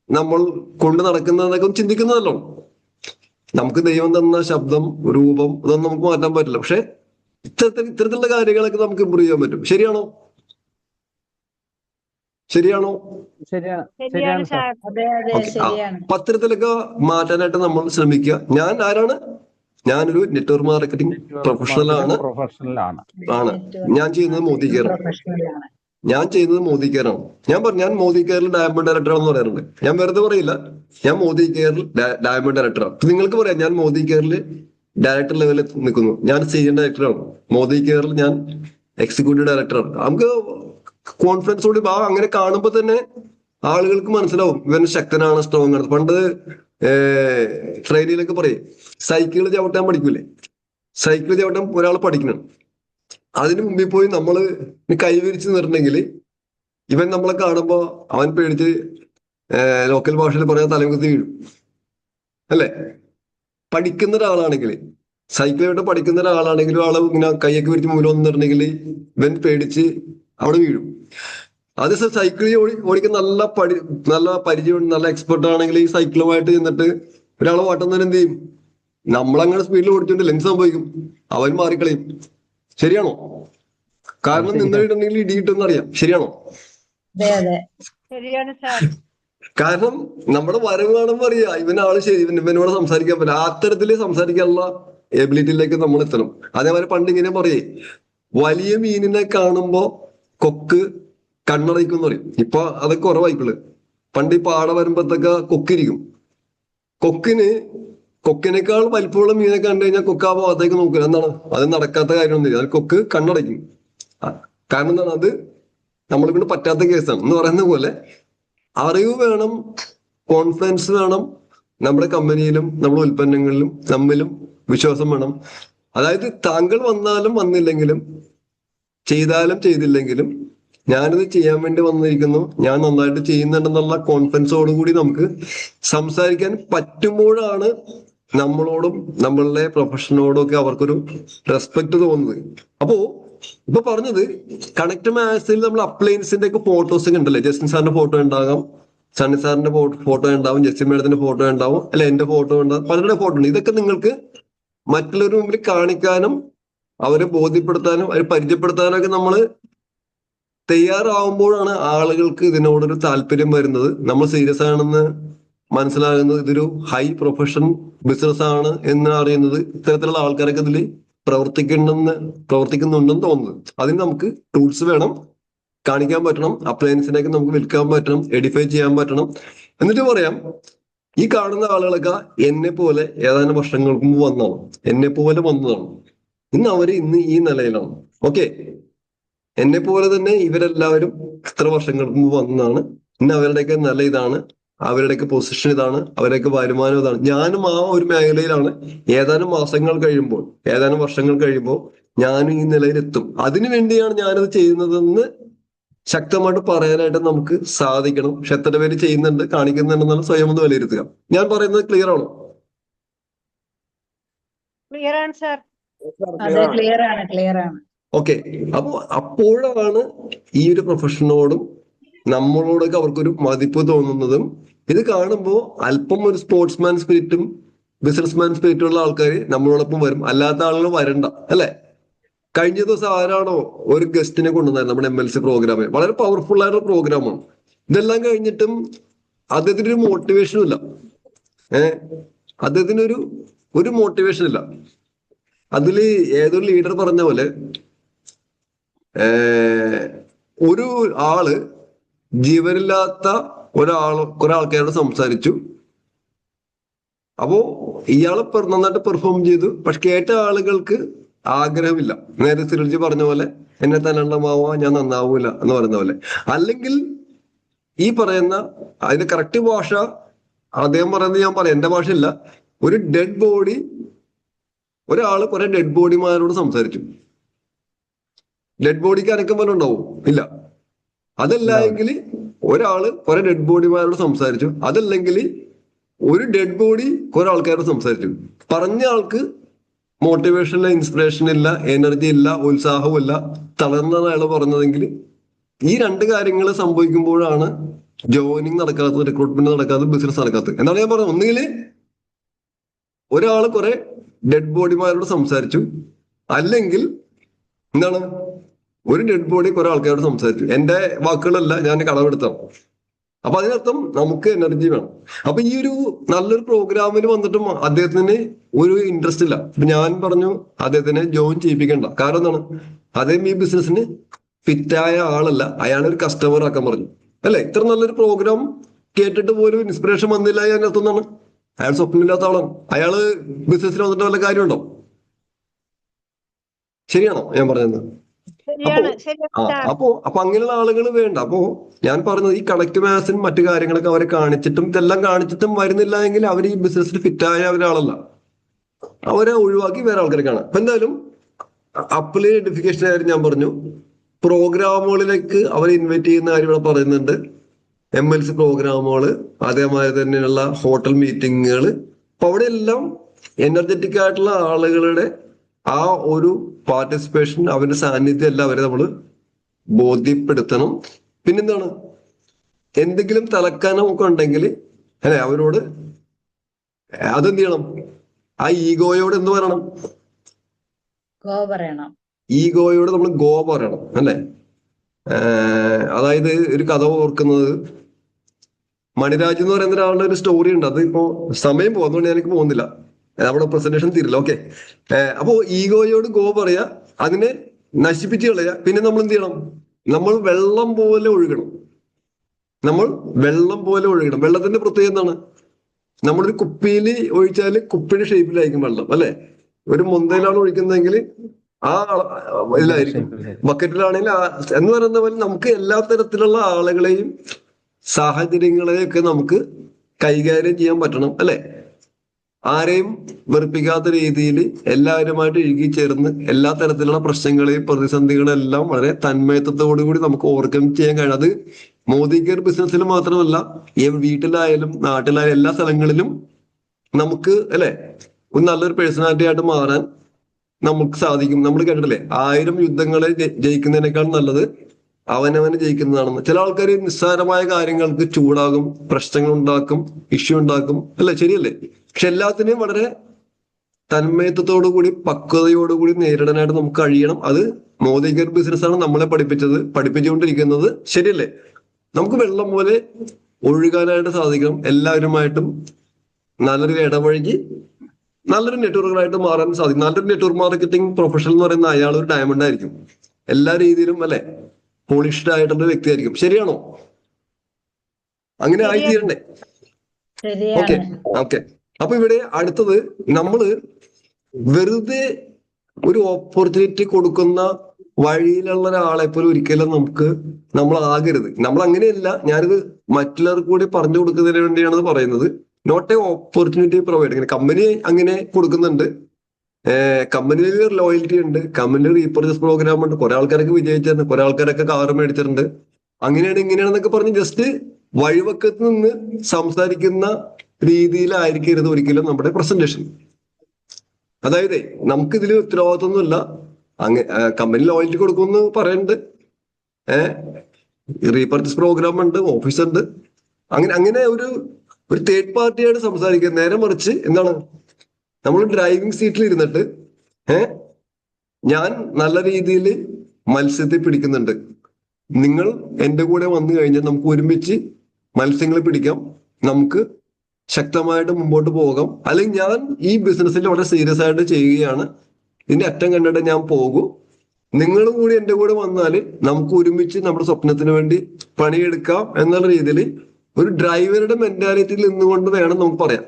നമ്മൾ കൊണ്ട് നടക്കുന്നതൊക്കെ ഒന്ന് ചിന്തിക്കുന്നതല്ലോ. നമുക്ക് ദൈവം തന്ന ശബ്ദം, രൂപം ഇതൊന്നും നമുക്ക് മാറ്റാൻ പറ്റില്ല. പക്ഷെ ഇത്തരത്തിലുള്ള കാര്യങ്ങളൊക്കെ നമുക്ക് ഇമ്പ്രൂവ് ചെയ്യാൻ പറ്റും. ശരിയാണോ? ശരിയാണോ? ശരിയാണ് സാർ. അത്തരത്തിലൊക്കെ മാറ്റാനായിട്ട് നമ്മൾ ശ്രമിക്കുക. ഞാൻ ആരാണ്? ഞാനൊരു നെറ്റ്വർക്ക് മാർക്കറ്റിംഗ് പ്രൊഫഷണലാണ്. ഞാൻ ചെയ്യുന്നത് മോദി കെയർ. ഞാൻ മോദി കെയറിൽ ഡയമണ്ട് ഡയറക്ടർ ആണെന്ന് പറയാറുണ്ട്. ഞാൻ വെറുതെ പറയില്ല, ഞാൻ മോദി കെയറിൽ ഡയമണ്ട് ഡയറക്ടറാണ്. നിങ്ങൾക്ക് പറയാം ഞാൻ മോദി കെയറിൽ ഡയറക്ടർ ലെവലിൽ നിൽക്കുന്നു. ഞാൻ സീനിയർ ഡയറക്ടറാണ്. മോദി കെയറിൽ ഞാൻ എക്സിക്യൂട്ടീവ് ഡയറക്ടറാണ്. നമുക്ക് കോൺഫിഡൻസ് കൂടി അങ്ങനെ കാണുമ്പോൾ തന്നെ ആളുകൾക്ക് മനസ്സിലാവും ഇവൻ ശക്തനാണ്, സ്ട്രോങ് ആണ്. പണ്ട് ട്രെയിനിലൊക്കെ പറയും സൈക്കിൾ ചവിട്ടാൻ പഠിക്കൂലേ, സൈക്കിൾ ചവിട്ടാൻ ഒരാൾ പഠിക്കണം. അതിനു മുമ്പിൽ പോയി നമ്മള് കൈവിരിച്ച് നിന്നിട്ടുണ്ടെങ്കിൽ ഇവൻ നമ്മളെ കാണുമ്പോ അവൻ പേടിച്ച് ലോക്കൽ ഭാഷയിൽ പറയാൻ തലകുത്തി വീഴും അല്ലെ. പഠിക്കുന്ന ഒരാളാണെങ്കിൽ, സൈക്കിൾ ചവിട്ടാൻ പഠിക്കുന്ന ഒരാളാണെങ്കിലും ആള് ഇങ്ങനെ കൈയൊക്കെ വിരിച്ച് മൂലം വന്നിട്ടുണ്ടെങ്കിൽ ഇവൻ പേടിച്ച് അവിടെ വീഴും. അത് സൈക്കിൾ ഓടിക്കുന്ന നല്ല പരിചയം, നല്ല എക്സ്പെർട്ട് ആണെങ്കിൽ ഈ സൈക്കിളുമായിട്ട് ചെന്നിട്ട് ഒരാളെ വാട്ടുന്നതിന് എന്ത് ചെയ്യും? നമ്മളങ്ങനെ സ്പീഡിൽ ഓടിച്ചോണ്ടില്ല, എന്ത് സംഭവിക്കും? അവൻ മാറിക്കളയും. ശരിയാണോ? കാരണം നിന്നിട്ടുണ്ടെങ്കിൽ ഇടി കിട്ടുമെന്ന് അറിയാം. ശരിയാണോ? ശരിയാണ് സാർ. കാരണം നമ്മുടെ വരവ് കാണുമ്പോൾ അറിയാം ഇവനാള് ശരി, ഇവനോട് സംസാരിക്കാൻ പറ്റില്ല. അത്തരത്തില് സംസാരിക്കാനുള്ള എബിലിറ്റിയിലേക്ക് നമ്മൾ എത്തണം. അതേപോലെ പണ്ട് ഇങ്ങനെ പറയേ, വലിയ മീനിനെ കാണുമ്പോ കൊക്ക് കണ്ണടയ്ക്കും എന്ന് പറയും. ഇപ്പൊ അതൊക്കെ കുറവായിക്കുള്ളു. പണ്ട് ഈ പാട വരുമ്പോഴത്തൊക്കെ കൊക്കിരിക്കും. കൊക്കിനേക്കാൾ വലിപ്പമുള്ള മീനെ കണ്ടു കഴിഞ്ഞാൽ കൊക്ക് ആ ഭാഗത്തേക്ക് നോക്കില്ല. എന്താണ്? അത് നടക്കാത്ത കാര്യമൊന്നുമില്ല. അത് കൊക്ക് കണ്ണടയ്ക്കും. കാരണം എന്താണ്? അത് നമ്മളെ കൊണ്ട് പറ്റാത്ത കേസാണ് എന്ന് പറയുന്ന പോലെ അറിവ് വേണം, കോൺഫിഡൻസ് വേണം. നമ്മുടെ കമ്പനിയിലും നമ്മുടെ ഉൽപ്പന്നങ്ങളിലും നമ്മിലും വിശ്വാസം വേണം. അതായത് താങ്കൾ വന്നാലും വന്നില്ലെങ്കിലും, ചെയ്താലും ചെയ്തില്ലെങ്കിലും, ഞാനിത് ചെയ്യാൻ വേണ്ടി വന്നിരിക്കുന്നു, ഞാൻ നന്നായിട്ട് ചെയ്യുന്നുണ്ടെന്നുള്ള കോൺഫിഡൻസോടുകൂടി നമുക്ക് സംസാരിക്കാൻ പറ്റുമ്പോഴാണ് നമ്മളോടും നമ്മളുടെ പ്രൊഫഷനോടും ഒക്കെ അവർക്കൊരു റെസ്പെക്ട് തോന്നുന്നത്. അപ്പോ ഇപ്പൊ പറഞ്ഞത് കണക്ട് മാസിൽ നമ്മൾ അപ്ലയൻസിന്റെ ഒക്കെ ഫോട്ടോസ് ഒക്കെ ഉണ്ടല്ലേ. ജസ്റ്റിൻ സാറിന്റെ ഫോട്ടോ ഉണ്ടാകാം, സണ്ണി സാറിന്റെ ഫോട്ടോ ഉണ്ടാവും, ജസ്റ്റിൻ മേഡത്തിന്റെ ഫോട്ടോ ഉണ്ടാവും, അല്ലെ എന്റെ ഫോട്ടോ ഉണ്ടാവും, പലരുടെ ഫോട്ടോ ഉണ്ട്. ഇതൊക്കെ നിങ്ങൾക്ക് മറ്റുള്ളവരുടെ മുമ്പിൽ കാണിക്കാനും അവരെ ബോധ്യപ്പെടുത്താനും അവരെ പരിചയപ്പെടുത്താനും ഒക്കെ നമ്മൾ തയ്യാറാവുമ്പോഴാണ് ആളുകൾക്ക് ഇതിനോടൊരു താല്പര്യം വരുന്നത്. നമ്മൾ സീരിയസ് ആണെന്ന് മനസ്സിലാകുന്നത്, ഇതൊരു ഹൈ പ്രൊഫഷൻ ബിസിനസ് ആണ് എന്ന് അറിയുന്നത്. ഇത്തരത്തിലുള്ള ആൾക്കാരൊക്കെ ഇതിൽ പ്രവർത്തിക്കുന്നുണ്ടെന്ന് തോന്നുന്നത്. അതിന് നമുക്ക് ടൂൾസ് വേണം, കാണിക്കാൻ പറ്റണം, അപ്ലയൻസിനൊക്കെ നമുക്ക് വിൽക്കാൻ പറ്റണം, എഡിഫൈ ചെയ്യാൻ പറ്റണം. എന്നിട്ട് പറയാം, ഈ കാണുന്ന ആളുകളൊക്കെ എന്നെ പോലെ ഏതാനും വർഷങ്ങൾക്ക് മുമ്പ് വന്നതാണ്, എന്നെ പോലെ വന്നതാണ്. ഇന്ന് ഈ നിലയിലാണ്. ഓക്കെ, എന്നെ പോലെ തന്നെ ഇവരെല്ലാവരും ഇത്ര വർഷങ്ങൾക്ക് മുമ്പ് വന്നതാണ്. ഇന്ന് അവരുടെയൊക്കെ നില ഇതാണ്, അവരുടെയൊക്കെ പൊസിഷൻ ഇതാണ്, അവരുടെയൊക്കെ വരുമാനം ഇതാണ്. ഞാനും ആ ഒരു മേഖലയിലാണ്. ഏതാനും മാസങ്ങൾ കഴിയുമ്പോൾ, ഏതാനും വർഷങ്ങൾ കഴിയുമ്പോൾ ഞാനും ഈ നിലയിലെത്തും. അതിനു വേണ്ടിയാണ് ഞാനത് ചെയ്യുന്നതെന്ന് ശക്തമായിട്ട് പറയാനായിട്ട് നമുക്ക് സാധിക്കണം. പക്ഷെ എത്ര പേര് ചെയ്യുന്നുണ്ട്, കാണിക്കുന്നുണ്ടെന്നാണ് സ്വയം ഒന്ന് വിലയിരുത്തുക. ഞാൻ പറയുന്നത് ക്ലിയർ ആണോ? ക്ലിയർ ആണ് സാർ. ക്ലിയർ ആണ്. ഓക്കെ, അപ്പോഴാണ് ഈ ഒരു പ്രൊഫഷനോടും നമ്മളോടൊക്കെ അവർക്കൊരു മതിപ്പ് തോന്നുന്നതും. ഇത് കാണുമ്പോൾ അല്പം ഒരു സ്പോർട്സ്മാൻ സ്പിരിറ്റും ബിസിനസ്മാൻ സ്പിരിറ്റും ഉള്ള ആൾക്കാർ നമ്മളോടൊപ്പം വരും. അല്ലാത്ത ആളുകൾ വരണ്ട, അല്ലെ? കഴിഞ്ഞ ദിവസം ആരാണോ ഒരു ഗസ്റ്റിനെ കൊണ്ടുവന്നത് നമ്മുടെ MLC പ്രോഗ്രാമിൽ, വളരെ പവർഫുൾ ആയിട്ടുള്ള പ്രോഗ്രാമാണ്. ഇതെല്ലാം കഴിഞ്ഞിട്ടും അദ്ദേഹത്തിനൊരു മോട്ടിവേഷനും ഇല്ല. അദ്ദേഹത്തിനൊരു മോട്ടിവേഷൻ ഇല്ല. അതില് ഏതൊരു ലീഡർ പറഞ്ഞ പോലെ ഒരു ആള് ജീവനില്ലാത്ത ഒരാൾക്കാരോട് സംസാരിച്ചു. അപ്പോ ഇയാള് നന്നായിട്ട് പെർഫോം ചെയ്തു. പക്ഷെ കേട്ട ആളുകൾക്ക് ആഗ്രഹമില്ല. നേരെ സിരുജി പറഞ്ഞ പോലെ എന്നെ തന്നെണ്ണമാവാ, ഞാൻ നന്നാവൂല എന്ന് പറയുന്ന പോലെ. അല്ലെങ്കിൽ ഈ പറയുന്ന അതിന്റെ കറക്റ്റ് ഭാഷ അദ്ദേഹം പറയുന്നത് ഞാൻ പറയാം, എന്റെ ഭാഷയില്ല. ഒരു ഡെഡ് ബോഡി, ഒരാള് കുറെ ഡെഡ് ബോഡിമാരോട് സംസാരിച്ചു. ഡെഡ് ബോഡിക്ക് അനക്കം പോലെ ഉണ്ടാവും? ഇല്ല. അതല്ല എങ്കിൽ ഒരാള് കുറെ ഡെഡ് ബോഡിമാരോട് സംസാരിച്ചു. അതല്ലെങ്കിൽ ഒരു ഡെഡ് ബോഡി കുറെ ആൾക്കാരോട് സംസാരിച്ചു. പറഞ്ഞ ആൾക്ക് മോട്ടിവേഷൻ ഇല്ല, ഇൻസ്പിറേഷൻ ഇല്ല, എനർജി ഇല്ല, ഉത്സാഹവും ഇല്ല, തളർന്നാണ് അയാൾ പറഞ്ഞതെങ്കിൽ ഈ രണ്ട് കാര്യങ്ങൾ സംഭവിക്കുമ്പോഴാണ് ജോയിനിങ് നടക്കാത്തത്, റിക്രൂട്ട്മെന്റ് നടക്കാത്തത്, ബിസിനസ് നടക്കാത്തത്. എന്താണ് ഞാൻ പറഞ്ഞത്? ഒന്നുകിൽ ഒരാൾ കുറെ ഡെഡ് ബോഡിമാരോട് സംസാരിച്ചു, അല്ലെങ്കിൽ എന്താണ് ഒരു ഡെഡ് ബോഡി കുറെ ആൾക്കാരോട് സംസാരിച്ചു. എന്റെ വാക്കുകളല്ല, ഞാൻ കടമെടുത്താണ്. അപ്പൊ അതിനർത്ഥം നമുക്ക് എനർജി വേണം. അപ്പൊ ഈ ഒരു നല്ലൊരു പ്രോഗ്രാമിൽ വന്നിട്ടും അദ്ദേഹത്തിന് ഒരു ഇൻട്രസ്റ്റ് ഇല്ല. ഞാൻ പറഞ്ഞു അദ്ദേഹത്തിനെ ജോയിൻ ചെയ്യിപ്പിക്കണ്ട. കാരണം എന്താണ്? അദ്ദേഹം ഈ ബിസിനസ്സിന് ഫിറ്റായ ആളല്ല, അയാളൊരു കസ്റ്റമർ ആക്കാൻ പറഞ്ഞു. അല്ലെ? ഇത്ര നല്ലൊരു പ്രോഗ്രാം കേട്ടിട്ട് പോലും ഇൻസ്പിറേഷൻ വന്നില്ല അതിനർത്ഥം എന്താണ്? അയാൾ സ്വപ്നമില്ലാത്ത ആളാണ്. അയാള് ബിസിനസ്സിൽ വന്നിട്ട് വല്ല കാര്യമുണ്ടോ? ശരിയാണോ ഞാൻ പറഞ്ഞത്? അപ്പോ അങ്ങനെയുള്ള ആളുകൾ വേണ്ട. അപ്പോ ഞാൻ പറഞ്ഞത് ഈ കളക്ട് മാസിനും മറ്റു കാര്യങ്ങളൊക്കെ അവരെ കാണിച്ചിട്ടും ഇതെല്ലാം കാണിച്ചിട്ടും വരുന്നില്ല എങ്കിൽ അവർ ഈ ബിസിനസ്സിൽ ഫിറ്റായ ഒരാളല്ല. അവരെ ഒഴിവാക്കി വേറെ ആൾക്കാരെ കാണാം. അപ്പൊ എന്തായാലും അപ്ലൈ എഡിഫിക്കേഷൻ ആയിരുന്നു ഞാൻ പറഞ്ഞു. പ്രോഗ്രാമുകളിലേക്ക് അവരെ ഇൻവൈറ്റ് ചെയ്യുന്ന കാര്യം ഇവിടെ പറയുന്നുണ്ട്. MLC പ്രോഗ്രാമുകൾ, അതേമാതിരി തന്നെയുള്ള ഹോട്ടൽ മീറ്റിങ്ങുകൾ. അപ്പൊ അവിടെ എല്ലാം എനർജറ്റിക് ആയിട്ടുള്ള ആളുകളുടെ ആ ഒരു പാർട്ടിസിപ്പേഷൻ, അവരുടെ സാന്നിധ്യം എല്ലാം അവരെ നമ്മൾ ബോധ്യപ്പെടുത്തണം. പിന്നെന്താണ്, എന്തെങ്കിലും തലക്കാനം ഒക്കെ ഉണ്ടെങ്കിൽ അല്ലെ അവരോട് അതെന്ത് ചെയ്യണം? ആ ഈഗോയോട് എന്ത് പറയണം? ഈഗോയോട് നമ്മൾ ഗോ പറയണം. അല്ലെ? അതായത് ഒരു കഥ ഓർക്കുന്നത്, മണിരാജ് എന്ന് പറയുന്ന ഒരാളുടെ ഒരു സ്റ്റോറി ഉണ്ട്. അത് ഇപ്പോ സമയം പോകുന്നതുകൊണ്ട് എനിക്ക് പോകുന്നില്ല, നമ്മുടെ പ്രസന്റേഷൻ തീരില്ല. ഓക്കെ. അപ്പോ ഈഗോയോട് ഗോ പറയാ, അതിനെ നശിപ്പിച്ച് കളയാ. പിന്നെ നമ്മൾ എന്ത് ചെയ്യണം? നമ്മൾ വെള്ളം പോലെ ഒഴുകണം. നമ്മൾ വെള്ളം പോലെ ഒഴുകണം. വെള്ളത്തിന്റെ പ്രത്യേകത എന്താണ്? നമ്മളൊരു കുപ്പിയിൽ ഒഴിച്ചാല് കുപ്പിയുടെ ഷേപ്പിലായിരിക്കും വെള്ളം. അല്ലെ? ഒരു മുന്തയിലാണ് ഒഴിക്കുന്നതെങ്കിൽ ആ ഇതിലായിരിക്കും. ബക്കറ്റിലാണെങ്കിൽ എന്ന് പറയുന്ന പോലെ നമുക്ക് എല്ലാ തരത്തിലുള്ള ആളുകളെയും സാഹചര്യങ്ങളെയൊക്കെ നമുക്ക് കൈകാര്യം ചെയ്യാൻ പറ്റണം. അല്ലെ? ആരെയും വെറുപ്പിക്കാത്ത രീതിയിൽ എല്ലാവരുമായിട്ട് ഇഴുകി ചേർന്ന് എല്ലാ തരത്തിലുള്ള പ്രശ്നങ്ങളെയും പ്രതിസന്ധികളെയും എല്ലാം വളരെ തന്മയത്വത്തോടു കൂടി നമുക്ക് ഓവർകം ചെയ്യാൻ കഴിയും. അത് മോദി കെയർ ബിസിനസ്സിൽ മാത്രമല്ല, വീട്ടിലായാലും നാട്ടിലായാലും എല്ലാ സ്ഥലങ്ങളിലും നമുക്ക് അല്ലെ ഒരു നല്ലൊരു പേഴ്സണാലിറ്റി ആയിട്ട് മാറാൻ നമുക്ക് സാധിക്കും. നമ്മൾ കേട്ടിട്ടില്ലേ, 1000 യുദ്ധങ്ങളെ ജയിക്കുന്നതിനേക്കാൾ നല്ലത് അവനവന് ജയിക്കുന്നതാണെന്ന്. ചില ആൾക്കാർ നിസ്സാരമായ കാര്യങ്ങൾക്ക് ചൂടാകും, പ്രശ്നങ്ങൾ ഉണ്ടാക്കും, ഇഷ്യൂ ഉണ്ടാക്കും. അല്ലെ? ശരിയല്ലേ? പക്ഷെ എല്ലാത്തിനെയും വളരെ തന്മയത്വത്തോടുകൂടി പക്വതയോടുകൂടി നേരിടാനായിട്ട് നമുക്ക് കഴിയണം. അത് മോദി കെയർ ബിസിനസ്സാണ് നമ്മളെ പഠിപ്പിച്ചുകൊണ്ടിരിക്കുന്നത്. ശരിയല്ലേ? നമുക്ക് വെള്ളം പോലെ ഒഴുകാനായിട്ട് സാധിക്കണം. എല്ലാവരുമായിട്ടും നല്ലൊരു ഇടപഴകി നല്ലൊരു നെറ്റ്വർക്കറായിട്ട് മാറാൻ സാധിക്കും. നല്ലൊരു നെറ്റ്വർക്ക് മാർക്കറ്റിംഗ് പ്രൊഫഷണൽ എന്ന് പറയുന്ന അയാൾ ഒരു ഡയമണ്ട് ആയിരിക്കും. എല്ലാ രീതിയിലും അല്ലെ പോളിഷ്ഡ് ആയിട്ടുള്ള വ്യക്തിയായിരിക്കും. ശരിയാണോ? അങ്ങനെ ആയിത്തീരണ്ടേ? Okay okay. അപ്പൊ ഇവിടെ അടുത്തത്, നമ്മള് വെറുതെ ഒരു ഓപ്പർച്യൂണിറ്റി കൊടുക്കുന്ന വഴിയിലുള്ള ഒരാളെ പോലും ഒരിക്കലും നമ്മൾ ആകരുത്. നമ്മൾ അങ്ങനെയല്ല. ഞാനിത് മറ്റുള്ളവർക്ക് കൂടി പറഞ്ഞു കൊടുക്കുന്നതിന് വേണ്ടിയാണ് പറയുന്നത്. Not a opportunity provide. ഇങ്ങനെ കമ്പനി അങ്ങനെ കൊടുക്കുന്നുണ്ട്. കമ്പനിയിൽ ലോയൽറ്റി ഉണ്ട്, കമ്പനിയിൽ റീപർച്ചേസ് പ്രോഗ്രാം ഉണ്ട്. കുറെ ആൾക്കാരൊക്കെ വിജയിച്ചിട്ടുണ്ട്, കുറെ ആൾക്കാരൊക്കെ കാറ് മേടിച്ചിട്ടുണ്ട്. അങ്ങനെയാണ് ഇങ്ങനെയാണെന്നൊക്കെ പറഞ്ഞ് ജസ്റ്റ് വഴിവക്കത്ത് നിന്ന് സംസാരിക്കുന്ന രീതിയിലായിരിക്കരുത് ഒരിക്കലും നമ്മുടെ പ്രസന്റേഷൻ. അതായത് നമുക്കിതിൽ ഉത്തരവാദിത്വമൊന്നുമില്ല. കമ്പനി ലോയൽറ്റി കൊടുക്കുമെന്ന് പറയുന്നുണ്ട്, റീപർച്ചേസ് പ്രോഗ്രാം ഉണ്ട്, ഓഫീസ് ഉണ്ട്. അങ്ങനെ ഒരു തേർഡ് പാർട്ടിയായിട്ട് സംസാരിക്കുക. നേരെ മറിച്ച് എന്താണ്, നമ്മൾ ഡ്രൈവിംഗ് സീറ്റിൽ ഇരുന്നിട്ട് ഞാൻ നല്ല രീതിയിൽ മത്സ്യത്തെ പിടിക്കുന്നുണ്ട്, നിങ്ങൾ എന്റെ കൂടെ വന്നു കഴിഞ്ഞാൽ നമുക്ക് ഒരുമിച്ച് മത്സ്യങ്ങളെ പിടിക്കാം, നമുക്ക് ശക്തമായിട്ട് മുമ്പോട്ട് പോകാം. അല്ലെങ്കിൽ ഞാൻ ഈ ബിസിനസ്സിൽ വളരെ സീരിയസ് ആയിട്ട് ചെയ്യുകയാണ്, ഇതിന്റെ അറ്റം കണ്ടിട്ട് ഞാൻ പോകും, നിങ്ങളും കൂടി എന്റെ കൂടെ വന്നാല് നമുക്ക് ഒരുമിച്ച് നമ്മുടെ സ്വപ്നത്തിന് വേണ്ടി പണിയെടുക്കാം എന്നുള്ള രീതിയിൽ ഒരു ഡ്രൈവറുടെ മെന്റാലിറ്റിയിൽ നിന്നുകൊണ്ട് വേണം നമുക്ക് പറയാം.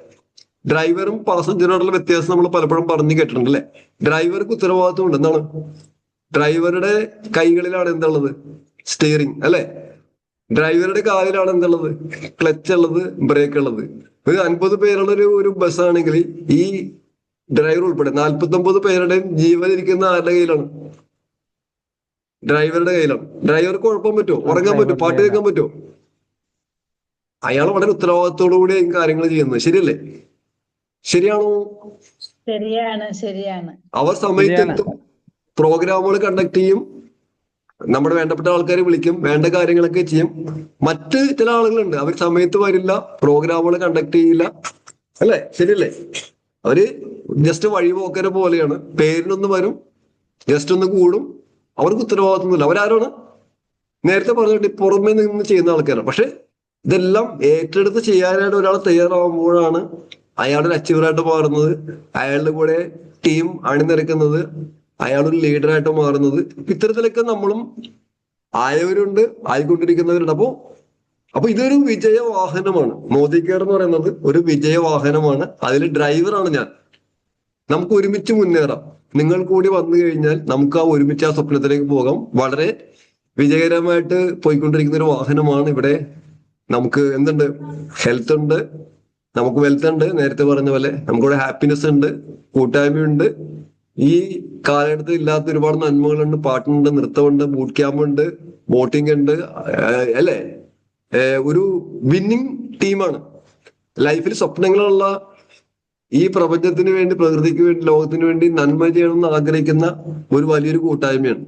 ഡ്രൈവറും പാസഞ്ചറുമായിട്ടുള്ള വ്യത്യാസം നമ്മൾ പലപ്പോഴും പറഞ്ഞു കേട്ടിട്ടുണ്ട് അല്ലെ? ഡ്രൈവർക്ക് ഉത്തരവാദിത്വം ഉണ്ട്. എന്താണ്? ഡ്രൈവറുടെ കൈകളിലാണ് എന്തുള്ളത്? സ്റ്റിയറിംഗ് അല്ലെ? ഡ്രൈവറുടെ കാലിലാണ് എന്തുള്ളത്? ക്ലച്ച് ഉള്ളത്, ബ്രേക്ക് ഉള്ളത്. ഒരു 50 പേരുള്ള ഒരു ബസ്സാണെങ്കിൽ ഈ ഡ്രൈവർ ഉൾപ്പെടെ 49 പേരുടെയും ജീവൻ ഇരിക്കുന്ന ആരുടെ കയ്യിലാണ്? ഡ്രൈവറുടെ കയ്യിലാണ്. ഡ്രൈവർക്ക് കുഴപ്പം പറ്റുമോ? ഉറങ്ങാൻ പറ്റുമോ? പാട്ട് കേൾക്കാൻ പറ്റുമോ? അയാൾ വളരെ ഉത്തരവാദിത്തോടു കൂടി കാര്യങ്ങൾ ചെയ്യുന്നത്. ശരിയല്ലേ? ശരിയാണോ? ശരിയാണ്. അവർ സമയത്ത് എത്തും, പ്രോഗ്രാമുകൾ കണ്ടക്ട് ചെയ്യും, നമ്മുടെ വേണ്ടപ്പെട്ട ആൾക്കാരെ വിളിക്കും, വേണ്ട കാര്യങ്ങളൊക്കെ ചെയ്യും. മറ്റ് ചില ആളുകളുണ്ട്, അവർ സമയത്ത് വരില്ല, പ്രോഗ്രാമുകൾ കണ്ടക്ട് ചെയ്യില്ല, അല്ലെ? ശരിയല്ലേ? അവര് ജസ്റ്റ് വഴിപോക്കരെ പോലെയാണ്, പേരിനൊന്ന് വരും, ജസ്റ്റ് ഒന്ന് കൂടും, അവർക്ക് ഉത്തരവാദിത്വമൊന്നുമില്ല. അവരാരാണ്? നേരത്തെ പറഞ്ഞിട്ട് പുറമെ നിന്ന് ചെയ്യുന്ന ആൾക്കാരാണ്. പക്ഷെ ഇതെല്ലാം ഏറ്റെടുത്ത് ചെയ്യാനായിട്ട് ഒരാൾ തയ്യാറാവുമ്പോഴാണ് അയാളൊരു അച്ചീവറായിട്ട് മാറുന്നത്, അയാളുടെ കൂടെ ടീം അണിനിരക്കുന്നത്, അയാളൊരു ലീഡറായിട്ട് മാറുന്നത്. ഇത്തരത്തിലൊക്കെ നമ്മളും ആയവരുണ്ട്, ആയിക്കൊണ്ടിരിക്കുന്നവരുണ്ട്. അപ്പൊ ഇതൊരു വിജയവാഹനമാണ്. മോദി കെയർ എന്ന് പറയുന്നത് ഒരു വിജയവാഹനമാണ്. അതിൽ ഡ്രൈവറാണ് ഞാൻ. നമുക്ക് ഒരുമിച്ച് മുന്നേറാം. നിങ്ങൾ കൂടി വന്നു കഴിഞ്ഞാൽ നമുക്ക് ആ ഒരുമിച്ച് ആ സ്വപ്നത്തിലേക്ക് പോകാം. വളരെ വിജയകരമായിട്ട് പോയിക്കൊണ്ടിരിക്കുന്ന ഒരു വാഹനമാണ് ഇവിടെ. നമുക്ക് എന്തുണ്ട്? ഹെൽത്ത് ഉണ്ട്, നമുക്ക് വെൽത്ത് ഉണ്ട്, നേരത്തെ പറഞ്ഞ പോലെ നമുക്കിവിടെ ഹാപ്പിനെസ് ഉണ്ട്, കൂട്ടായ്മയുണ്ട്, ഈ കാലഘട്ടത്തിൽ ഇല്ലാത്ത ഒരുപാട് നന്മകളുണ്ട്. പാട്ടുണ്ട്, നൃത്തമുണ്ട്, ബൂട്ട് ക്യാമ്പ് ഉണ്ട്, ബോട്ടിംഗ് ഉണ്ട്, അല്ലെ? ഒരു വിന്നിങ് ടീമാണ്. ലൈഫിൽ സ്വപ്നങ്ങളുള്ള, ഈ പ്രപഞ്ചത്തിന് വേണ്ടി, പ്രകൃതിക്ക് വേണ്ടി, ലോകത്തിന് വേണ്ടി നന്മ ചെയ്യണമെന്ന് ആഗ്രഹിക്കുന്ന ഒരു വലിയൊരു കൂട്ടായ്മയാണ്.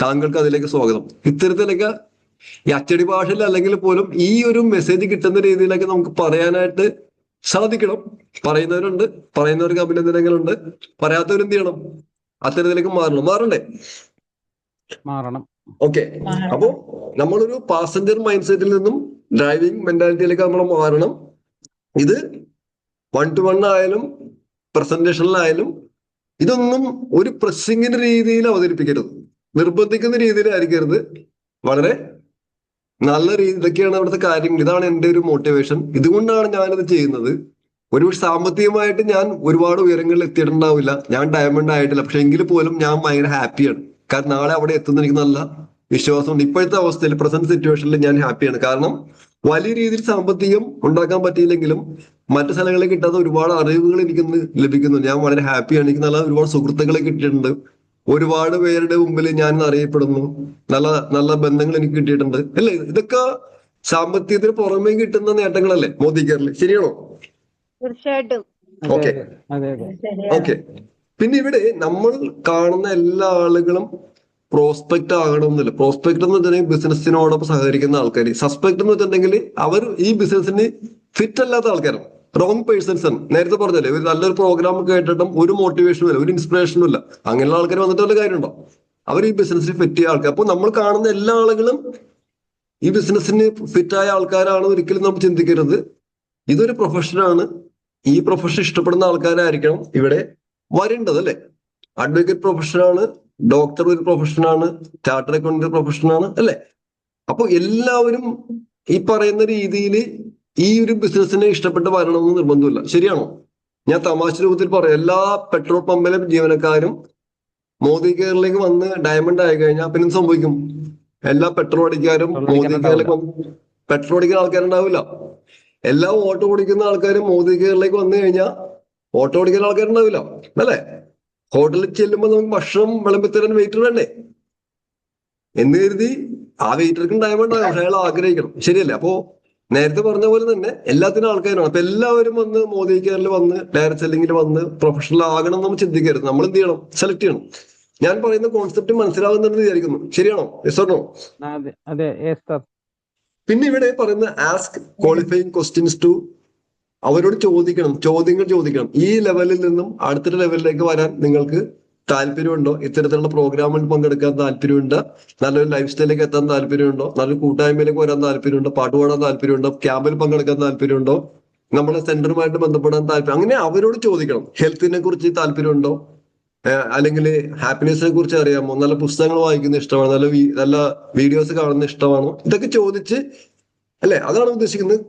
താങ്കൾക്ക് അതിലേക്ക് സ്വാഗതം. ഇത്തരത്തിലൊക്കെ ഈ അച്ചടി ഭാഷയിൽ അല്ലെങ്കിൽ പോലും ഈ ഒരു മെസ്സേജ് കിട്ടുന്ന രീതിയിലൊക്കെ നമുക്ക് പറയാനായിട്ട് സാധിക്കണം. പറയുന്നവരുണ്ട്, പറയുന്നവർക്ക് അഭിനന്ദനങ്ങളുണ്ട്, പറയാത്തവരെന്ത് ചെയ്യണം? അത്തരത്തിലേക്ക് മാറണ്ടേ? മാറണം. ഓക്കെ. അപ്പോ നമ്മളൊരു പാസഞ്ചർ മൈൻഡ് സെറ്റിൽ നിന്നും ഡ്രൈവിംഗ് മെന്റാലിറ്റിയിലേക്ക് നമ്മൾ മാറണം. ഇത് 1-to-1 ആയാലും പ്രസന്റേഷനിലായാലും ഇതൊന്നും ഒരു പ്രസ്സിങ്ങിന്റെ രീതിയിൽ അവതരിപ്പിക്കരുത്, നിർബന്ധിക്കുന്ന രീതിയിലായിരിക്കരുത്. വളരെ നല്ല രീതി, ഇതൊക്കെയാണ് അവിടുത്തെ കാര്യങ്ങൾ. ഇതാണ് എന്റെ ഒരു മോട്ടിവേഷൻ. ഇതുകൊണ്ടാണ് ഞാനിത് ചെയ്യുന്നത്. ഒരു സാമ്പത്തികമായിട്ട് ഞാൻ ഒരുപാട് ഉയരങ്ങളിൽ എത്തിയിട്ടുണ്ടാവില്ല, ഞാൻ ഡയമണ്ട് ആയിട്ടില്ല, പക്ഷെ എങ്കിൽ പോലും ഞാൻ ഭയങ്കര ഹാപ്പിയാണ്. കാരണം നാളെ അവിടെ എത്തുന്ന എനിക്ക് നല്ല വിശ്വാസമുണ്ട്. ഇപ്പോഴത്തെ അവസ്ഥയിൽ, പ്രസന്റ് സിറ്റുവേഷനിൽ ഞാൻ ഹാപ്പിയാണ്. കാരണം വലിയ രീതിയിൽ സാമ്പത്തികം ഉണ്ടാക്കാൻ പറ്റിയില്ലെങ്കിലും മറ്റു സ്ഥലങ്ങളിൽ കിട്ടാത്ത ഒരുപാട് അറിവുകൾ എനിക്കിന്ന് ലഭിക്കുന്നു. ഞാൻ വളരെ ഹാപ്പിയാണ്. എനിക്ക് നല്ല ഒരുപാട് സുഹൃത്തുക്കളെ കിട്ടിയിട്ടുണ്ട്, ഒരുപാട് പേരുടെ മുമ്പിൽ ഞാൻ അറിയപ്പെടുന്നു, നല്ല നല്ല ബന്ധങ്ങൾ എനിക്ക് കിട്ടിയിട്ടുണ്ട്, അല്ലേ? ഇതൊക്കെ സാമ്പത്തികത്തിന് പുറമേ കിട്ടുന്ന നേട്ടങ്ങളല്ലേ മോദി കെയറിൽ? ശരിയാണോ? തീർച്ചയായിട്ടും. ഓക്കെ. ഓക്കെ. പിന്നെ ഇവിടെ നമ്മൾ കാണുന്ന എല്ലാ ആളുകളും പ്രോസ്പെക്ട് ആകണമെന്നില്ല. പ്രോസ്പെക്ട് എന്ന് വെച്ചിട്ടുണ്ടെങ്കിൽ ബിസിനസ്സിനോടൊപ്പം സഹകരിക്കുന്ന ആൾക്കാർ. സസ്പെക്ട് എന്ന് വെച്ചിട്ടുണ്ടെങ്കിൽ അവർ ഈ ബിസിനസ്സിന് ഫിറ്റ് അല്ലാത്ത ആൾക്കാരാണ്, റോങ് പേഴ്സൺസ് ആണ്. നേരത്തെ പറഞ്ഞല്ലേ, ഒരു നല്ലൊരു പ്രോഗ്രാം കേട്ടിട്ടും ഒരു മോട്ടിവേഷനും ഇല്ല, ഒരു ഇൻസ്പിറേഷനും ഇല്ല. അങ്ങനെയുള്ള ആൾക്കാർ വന്നിട്ട് വല്ല കാര്യമുണ്ടോ? അവർ ഈ ബിസിനസ്സിന് ഫിറ്റ് ചെയ്യുക ആൾക്കാർ. അപ്പൊ നമ്മൾ കാണുന്ന എല്ലാ ആളുകളും ഈ ബിസിനസ്സിന് ഫിറ്റായ ആൾക്കാരാണ് ഒരിക്കലും നമ്മൾ ചിന്തിക്കരുത്. ഇതൊരു പ്രൊഫഷനാണ്. ഈ പ്രൊഫഷൻ ഇഷ്ടപ്പെടുന്ന ആൾക്കാരായിരിക്കണം ഇവിടെ വരേണ്ടത്, അല്ലെ? അഡ്വക്കേറ്റ് പ്രൊഫഷനാണ്, ഡോക്ടർ ഒരു പ്രൊഫഷനാണ്, ചാർട്ടേഡ് അക്കൗണ്ടന്റ് പ്രൊഫഷനാണ്, അല്ലെ? അപ്പൊ എല്ലാവരും ഈ പറയുന്ന രീതിയിൽ ഈ ഒരു ബിസിനസ്സിനെ ഇഷ്ടപ്പെട്ട് വരണമെന്ന് നിർബന്ധമില്ല. ശരിയാണോ? ഞാൻ തമാശ രൂപത്തിൽ പറയാം, എല്ലാ പെട്രോൾ പമ്പിലെ ജീവനക്കാരും മോദി കെയറിലേക്ക് വന്ന് ഡയമണ്ട് ആയി കഴിഞ്ഞാൽ പിന്നെ സംഭവിക്കും? എല്ലാ പെട്രോൾ അടിക്കാരും മോദി കെയറിലേക്ക് വന്ന് പെട്രോൾ അടിക്കുന്ന ആൾക്കാരുണ്ടാവില്ല. എല്ലാ ഓട്ടോ ഓടിക്കുന്ന ആൾക്കാരും മോദി കെയറിലേക്ക് വന്നു കഴിഞ്ഞാൽ ഓട്ടോ ഓടിക്കുന്ന ആൾക്കാരുണ്ടാവില്ല, അല്ലെ? ഹോട്ടലിൽ ചെല്ലുമ്പോൾ നമുക്ക് ഭക്ഷണം വിളമ്പിത്തരാൻ വെയിറ്റർ വേണ്ടേ? എന്ന് കരുതി ആ വെയിറ്റർക്ക് ഡയമണ്ട് ആകും, പക്ഷെ അയാൾ ആഗ്രഹിക്കണം. ശരിയല്ലേ? അപ്പോ നേരത്തെ പറഞ്ഞ പോലെ തന്നെ എല്ലാത്തിനും ആൾക്കാരാണ്. അപ്പൊ എല്ലാവരും വന്ന് മോദി കെയറിൽ വന്ന് ഡയറക്ട് സെല്ലിങ്ങിൽ വന്ന് പ്രൊഫഷണൽ ആകണം നമ്മൾ ചിന്തിക്കരുത്. നമ്മൾ എന്ത് ചെയ്യണം? സെലക്ട് ചെയ്യണം. ഞാൻ പറയുന്ന കോൺസെപ്റ്റ് മനസ്സിലാവുന്നുണ്ടെന്ന് വിചാരിക്കുന്നു. ശരിയാണോ? Yes or no? അതെ. പിന്നെ ഇവിടെ പറയുന്ന ആസ്ക് ക്വാളിഫയിങ് ക്വസ്റ്റ്യൻസ് ടു, അവരോട് ചോദ്യങ്ങൾ ചോദിക്കണം. ഈ ലെവലിൽ നിന്നും അടുത്തൊരു ലെവലിലേക്ക് വരാൻ നിങ്ങൾക്ക് താല്പര്യമുണ്ടോ? ഇത്തരത്തിലുള്ള പ്രോഗ്രാമിൽ പങ്കെടുക്കാൻ താല്പര്യമുണ്ടോ? നല്ലൊരു ലൈഫ് സ്റ്റൈലിലേക്ക് എത്താൻ താല്പര്യമുണ്ടോ? നല്ലൊരു കൂട്ടായ്മയിലേക്ക് വരാൻ താല്പര്യമുണ്ടോ? പാട്ട് പാടാൻ താല്പര്യമുണ്ടോ? ക്യാമ്പിൽ പങ്കെടുക്കാൻ താല്പര്യമുണ്ടോ? നമ്മുടെ സെന്ററുമായിട്ട് ബന്ധപ്പെടാൻ താല്പര്യം, അങ്ങനെ അവരോട് ചോദിക്കണം. ഹെൽത്തിനെ കുറിച്ച് താല്പര്യമുണ്ടോ? അല്ലെങ്കിൽ ഹാപ്പിനെസിനെ കുറിച്ച് അറിയാമോ? നല്ല പുസ്തകങ്ങൾ വായിക്കുന്ന ഇഷ്ടമാണോ? നല്ല വീഡിയോസ് കാണുന്ന ഇഷ്ടമാണോ? ഇതൊക്കെ ചോദിച്ച്, അല്ലെ? അതാണ് ഉദ്ദേശിക്കുന്നത്.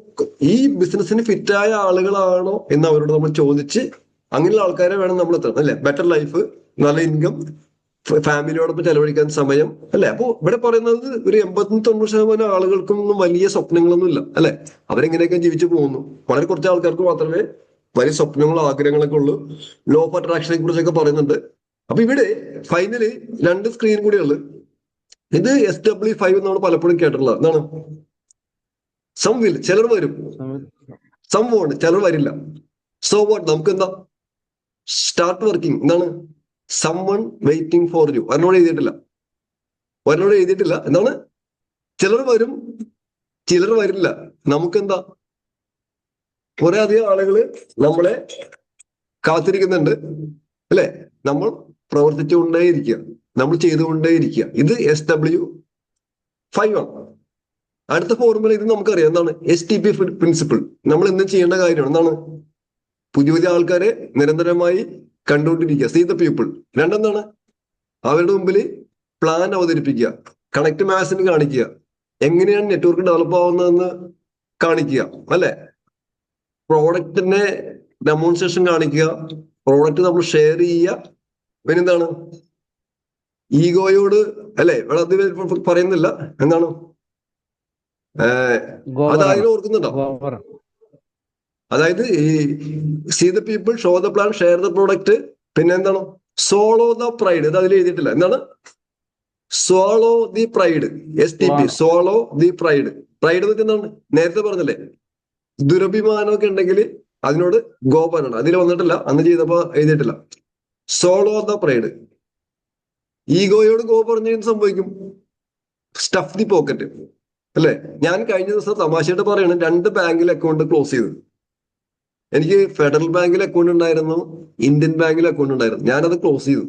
ഈ ബിസിനസ്സിന് ഫിറ്റായ ആളുകളാണോ എന്ന് അവരോട് നമ്മൾ ചോദിച്ച് അങ്ങനെയുള്ള ആൾക്കാരെ വേണം നമ്മൾ എത്തണം, അല്ലെ? ബെറ്റർ ലൈഫ്, നല്ല ഇൻകം, ഫാമിലിയോടൊപ്പം ചെലവഴിക്കാൻ സമയം, അല്ലെ? അപ്പൊ ഇവിടെ പറയുന്നത് ഒരു 80-90% ആളുകൾക്കൊന്നും വലിയ സ്വപ്നങ്ങളൊന്നും ഇല്ല, അല്ലെ? അവരെങ്ങനെയൊക്കെ ജീവിച്ചു പോകുന്നു. വളരെ കുറച്ച് ആൾക്കാർക്ക് മാത്രമേ വലിയ സ്വപ്നങ്ങളോ ആഗ്രഹങ്ങളൊക്കെ ഉള്ളൂ. ലോ ഓഫ് അട്രാക്ഷനെ കുറിച്ചൊക്കെ പറയുന്നുണ്ട്. അപ്പൊ ഇവിടെ ഫൈനലി 2 സ്ക്രീൻ കൂടിയുള്ളു. ഇത് SW5 എന്നാണ് പലപ്പോഴും കേട്ടിട്ടുള്ളത്. എന്താണ്? സം വിൽ, ചിലർ വരും, സം വോണ്ട്, ചിലർ വരില്ല. So what? നമുക്ക് എന്താ? Start working. എന്താണ്? someone waiting for you. ഒരെണ്ണോട് എഴുതിയിട്ടില്ല. എന്താണ്? ചിലർ വരും, ചിലർ വരില്ല. നമുക്കെന്താ, കുറെ അധികം ആളുകള് നമ്മളെ കാത്തിരിക്കുന്നുണ്ട് അല്ലെ? നമ്മൾ പ്രവർത്തിച്ചുകൊണ്ടേയിരിക്കുക, നമ്മൾ ചെയ്തുകൊണ്ടേയിരിക്കുക. ഇത് SW5 ആണ്. അടുത്ത ഫോർമുല ഇത് നമുക്കറിയാം. എന്താണ്? STP principle. നമ്മൾ എന്നും ചെയ്യേണ്ട കാര്യമാണ്. എന്താണ്? പുതിയ പുതിയ ആൾക്കാരെ നിരന്തരമായി കണ്ടുകൊണ്ടിരിക്കുക. See the people. രണ്ടെന്താണ്? അവരുടെ മുമ്പിൽ പ്ലാൻ അവതരിപ്പിക്കുക, കണക്ട് മാസിന് കാണിക്കുക, എങ്ങനെയാണ് നെറ്റ്വർക്ക് ഡെവലപ്പ് ആവുന്നതെന്ന് കാണിക്കുക അല്ലെ? പ്രോഡക്റ്റിന്റെ ഡെമോൺസ്ട്രേഷൻ കാണിക്കുക, പ്രോഡക്റ്റ് നമ്മൾ ഷെയർ ചെയ്യുക. പിന്നെന്താണ്? ഈഗോയോട് അല്ലെ, ഇവിടെ അത് പറയുന്നില്ല. എന്താണ്? അതായത് ഓർക്കുന്നുണ്ടോ? അതായത് ഈ see the people, show the plan, share the product. പിന്നെ എന്താണ്? Solo the pride. ഇത് അതിൽ എഴുതിയിട്ടില്ല. എന്താണ്? Solo the pride. STP, solo the pride. Pride എന്ന് എന്താണ്? നേരത്തെ പറഞ്ഞല്ലേ, ദുരഭിമാനമൊക്കെ ഉണ്ടെങ്കിൽ അതിനോട് ഗോ പറയണം. അതിൽ വന്നിട്ടില്ല, അന്ന് ചെയ്തപ്പോ എഴുതിയിട്ടില്ല. Swallow the pride. ഈഗോയോട് ഗോ പറഞ്ഞു സംഭവിക്കും? സ്റ്റഫ് ദി പോക്കറ്റ് അല്ലെ? ഞാൻ കഴിഞ്ഞ ദിവസം തമാശയായിട്ട് പറയണം, 2 ബാങ്കിൽ അക്കൗണ്ട് ക്ലോസ് ചെയ്തു. എനിക്ക് ഫെഡറൽ ബാങ്കിൽ അക്കൗണ്ട് ഉണ്ടായിരുന്നു, ഇന്ത്യൻ ബാങ്കിൽ അക്കൗണ്ട് ഉണ്ടായിരുന്നു. ഞാനത് ക്ലോസ് ചെയ്തു.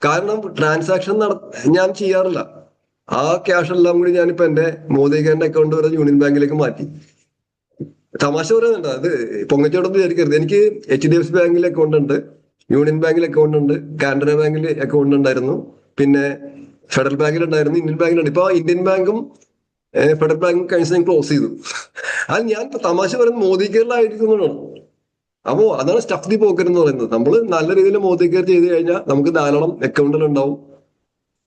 കാരണം ട്രാൻസാക്ഷൻ ഞാൻ ചെയ്യാറില്ല. ആ ക്യാഷ് എല്ലാം കൂടി ഞാനിപ്പോ എന്റെ മോദിക്കാരന്റെ അക്കൗണ്ട് വരെ യൂണിയൻ ബാങ്കിലേക്ക് മാറ്റി. തമാശ പറയുന്നുണ്ട്, അത് പൊങ്ങച്ചോടൊന്നും വിചാരിക്കരുത്. എനിക്ക് HDFC ബാങ്കിൽ അക്കൗണ്ട് ഉണ്ട്, യൂണിയൻ ബാങ്കിൽ അക്കൗണ്ട് ഉണ്ട്, കാനറ ബാങ്കിൽ അക്കൗണ്ട് ഉണ്ടായിരുന്നു, പിന്നെ ഫെഡറൽ ബാങ്കിൽ ഉണ്ടായിരുന്നു, ഇന്ത്യൻ ബാങ്കിലുണ്ട്. ഇപ്പൊ ഇന്ത്യൻ ബാങ്കും ഫെഡറൽ ബാങ്കും കഴിഞ്ഞ ഞാൻ ക്ലോസ് ചെയ്തു. അത് ഞാൻ തമാശ പറയുന്നത് മോദി കെയറിലായിരിക്കുന്നതാണ്. അപ്പോ അതാണ് സ്റ്റഫ് ദി പോക്കറ്റ് എന്ന് പറയുന്നത്. നമ്മൾ നല്ല രീതിയിൽ മോദി കെയർ ചെയ്ത് കഴിഞ്ഞാൽ നമുക്ക് ധാരാളം അക്കൗണ്ടുകൾ ഉണ്ടാവും,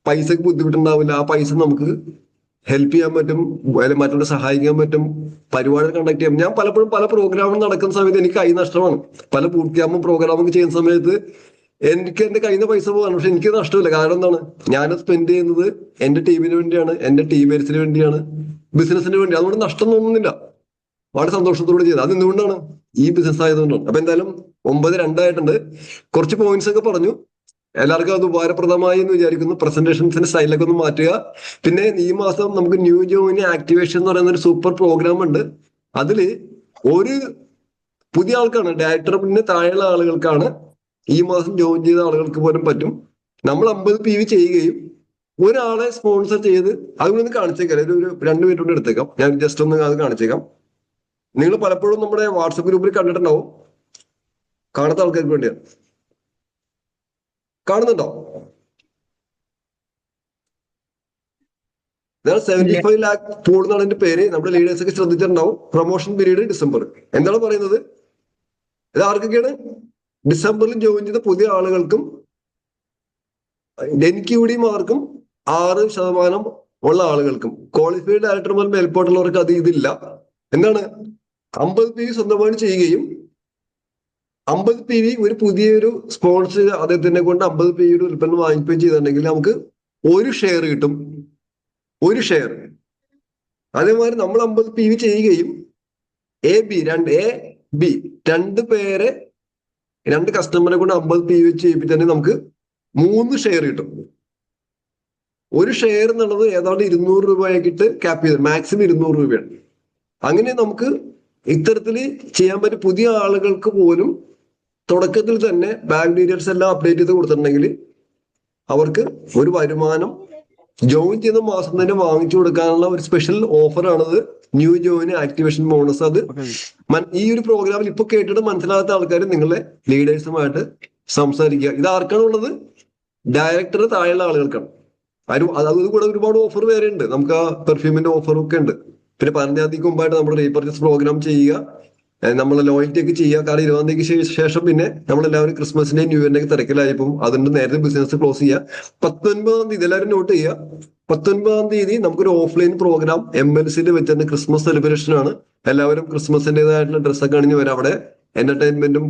പൈസക്ക് ബുദ്ധിമുട്ടുണ്ടാവില്ല. ആ പൈസ നമുക്ക് ഹെൽപ്പ് ചെയ്യാൻ പറ്റും, മറ്റുള്ളവരെ സഹായിക്കാൻ പറ്റും, പരിപാടികൾ കണ്ടക്ട് ചെയ്യാം. ഞാൻ പലപ്പോഴും പല പ്രോഗ്രാമുകൾ നടക്കുന്ന സമയത്ത് എനിക്ക് കൈ നഷ്ടമാണ്. പല ബൂട്ട് ക്യാമ്പും പ്രോഗ്രാമൊക്കെ ചെയ്യുന്ന സമയത്ത് എനിക്ക് എന്റെ കയ്യിൽ നിന്ന് പൈസ പോകാണ്, പക്ഷെ എനിക്ക് നഷ്ടമില്ല. കാരണം എന്താണ്? ഞാൻ സ്പെൻഡ് ചെയ്യുന്നത് എന്റെ ടീമിന് വേണ്ടിയാണ്, എന്റെ ടീമേറ്റ്സിന് വേണ്ടിയാണ്, ബിസിനസിന് വേണ്ടി. അതുകൊണ്ട് നഷ്ടം തോന്നുന്നില്ല, വളരെ സന്തോഷത്തോടെ ചെയ്തത്. അത് എന്തുകൊണ്ടാണ്? ഈ ബിസിനസ് ആയതുകൊണ്ടാണ്. അപ്പൊ എന്തായാലും 9:02 ആയിട്ടുണ്ട്. കുറച്ച് പോയിന്റ്സ് ഒക്കെ പറഞ്ഞു. എല്ലാവർക്കും അത് ഉപകാരപ്രദമായി എന്ന് വിചാരിക്കുന്നു. പ്രസന്റേഷൻസിന്റെ സ്റ്റൈലൊക്കെ ഒന്ന് മാറ്റുക. പിന്നെ ഈ മാസം നമുക്ക് ന്യൂ ജോയിൻ ആക്ടിവേഷൻ എന്ന് പറയുന്ന ഒരു സൂപ്പർ പ്രോഗ്രാം ഉണ്ട്. അതില് ഒരു പുതിയ ആൾക്കാണ്, ഡയറക്ടറിന് താഴെയുള്ള ആളുകൾക്കാണ് ഈ മാസം ജോയിൻ ചെയ്ത ആളുകൾക്ക് പോലും പറ്റും. നമ്മൾ 50 PV ചെയ്യുകയും ഒരാളെ സ്പോൺസർ ചെയ്ത് അതുകൊണ്ട് കാണിച്ചേക്കാം. ഒരു 2 മിനിറ്റ് കൊണ്ട് എടുത്തേക്കാം. ഞാൻ ജസ്റ്റ് ഒന്ന് അത് കാണിച്ചേക്കാം. നിങ്ങൾ പലപ്പോഴും നമ്മുടെ വാട്സപ്പ് ഗ്രൂപ്പിൽ കണ്ടിട്ടുണ്ടാവും. കാണാത്ത ആൾക്കാർക്ക് വേണ്ടിയാണ്. കാണുന്നുണ്ടോ? 75 lakh പൂൾ എന്നാണ് എന്റെ പേര്. നമ്മുടെ ലീഡേഴ്സ് ഒക്കെ ശ്രദ്ധിച്ചിട്ടുണ്ടാവും. Promotion period December. എന്താണ് പറയുന്നത്? ഇത് ആർക്കൊക്കെയാണ്? ഡിസംബറിൽ ജോയിൻ ചെയ്ത പുതിയ ആളുകൾക്കും NQD മാർക്കും 6% ഉള്ള ആളുകൾക്കും. ക്വാളിഫൈഡ് ഡയറക്ടർമാർ മേൽപോട്ടുള്ളവർക്ക് അത് ഇതില്ല. എന്താണ്? 50 PV സ്വന്തമായിട്ട് ചെയ്യുകയും 50 PV ഒരു പുതിയൊരു സ്പോൺസർ അദ്ദേഹത്തിനെ കൊണ്ട് 50 PV ഒരു ഉൽപ്പന്നം വാങ്ങിക്കുകയും ചെയ്തിട്ടുണ്ടെങ്കിൽ നമുക്ക് ഒരു ഷെയർ കിട്ടും. ഒരു ഷെയർ. അതേമാതിരി നമ്മൾ 50 PV ചെയ്യുകയും രണ്ട് പേരെ, 2 കസ്റ്റമറെ കൊണ്ട് 50 PV ചെയ്യിപ്പിച്ചാൽ നമുക്ക് 3 ഷെയർ കിട്ടും. ഒരു ഷെയർ എന്നുള്ളത് ഏതാണ്ട് 200 രൂപയാക്കിയിട്ട് ക്യാപ്പ് ചെയ്ത് മാക്സിമം 200 രൂപയാണ്. അങ്ങനെ നമുക്ക് ഇത്തരത്തിൽ ചെയ്യാൻ പറ്റും. പുതിയ ആളുകൾക്ക് പോലും തുടക്കത്തിൽ തന്നെ ബാങ്ക് ഡീറ്റെയിൽസ് എല്ലാം അപ്ഡേറ്റ് ചെയ്ത് കൊടുത്തിട്ടുണ്ടെങ്കിൽ അവർക്ക് ഒരു വരുമാനം ജോയിൻ ചെയ്ത മാസം തന്നെ വാങ്ങിച്ചു കൊടുക്കാനുള്ള ഒരു സ്പെഷ്യൽ ഓഫറാണത്, ന്യൂ ജോയിൻ ആക്ടിവേഷൻ ബോണസ്. അത് ഈ ഒരു പ്രോഗ്രാമിൽ ഇപ്പൊ കേട്ടിട്ട് മനസ്സിലാകാത്ത ആൾക്കാർ നിങ്ങളെ ലീഡേഴ്സുമായിട്ട് സംസാരിക്കുക. ഇത് ആർക്കാണുള്ളത്? ഡയറക്ടർ താഴെയുള്ള ആളുകൾക്കാണ്. അതുകൂടെ ഒരുപാട് ഓഫർ വേറെ ഉണ്ട്. നമുക്ക് ആ പെർഫ്യൂമിന്റെ ഓഫറൊക്കെ ഉണ്ട്. പിന്നെ 15 തീയതിക്ക് മുമ്പായിട്ട് നമ്മൾ റീപർച്ചേസ് പ്രോഗ്രാം ചെയ്യുക, നമ്മൾ ലോയൽറ്റി ഒക്കെ ചെയ്യുക. കാരണം 20 തീയതിക്ക് ശേഷം പിന്നെ നമ്മളെല്ലാവരും ക്രിസ്മസിന്റെയും ന്യൂ ഇയറിന്റെ തിരക്കിലായപ്പോൾ അതുകൊണ്ട് നേരത്തെ ബിസിനസ് ക്ലോസ് ചെയ്യുക. 19-ാം തീയതി എല്ലാവരും നോട്ട് ചെയ്യുക. 19-ാം തീയതി നമുക്കൊരു ഓഫ്ലൈൻ പ്രോഗ്രാം MLC-യിൽ വെച്ചിട്ട് ക്രിസ്മസ് സെലിബ്രേഷൻ ആണ്. എല്ലാവരും ക്രിസ്മസിന്റേതായിട്ടുള്ള ഡ്രസ്സൊക്കെ അണിഞ്ഞ് വരാം. അവിടെ എന്റർടൈൻമെന്റും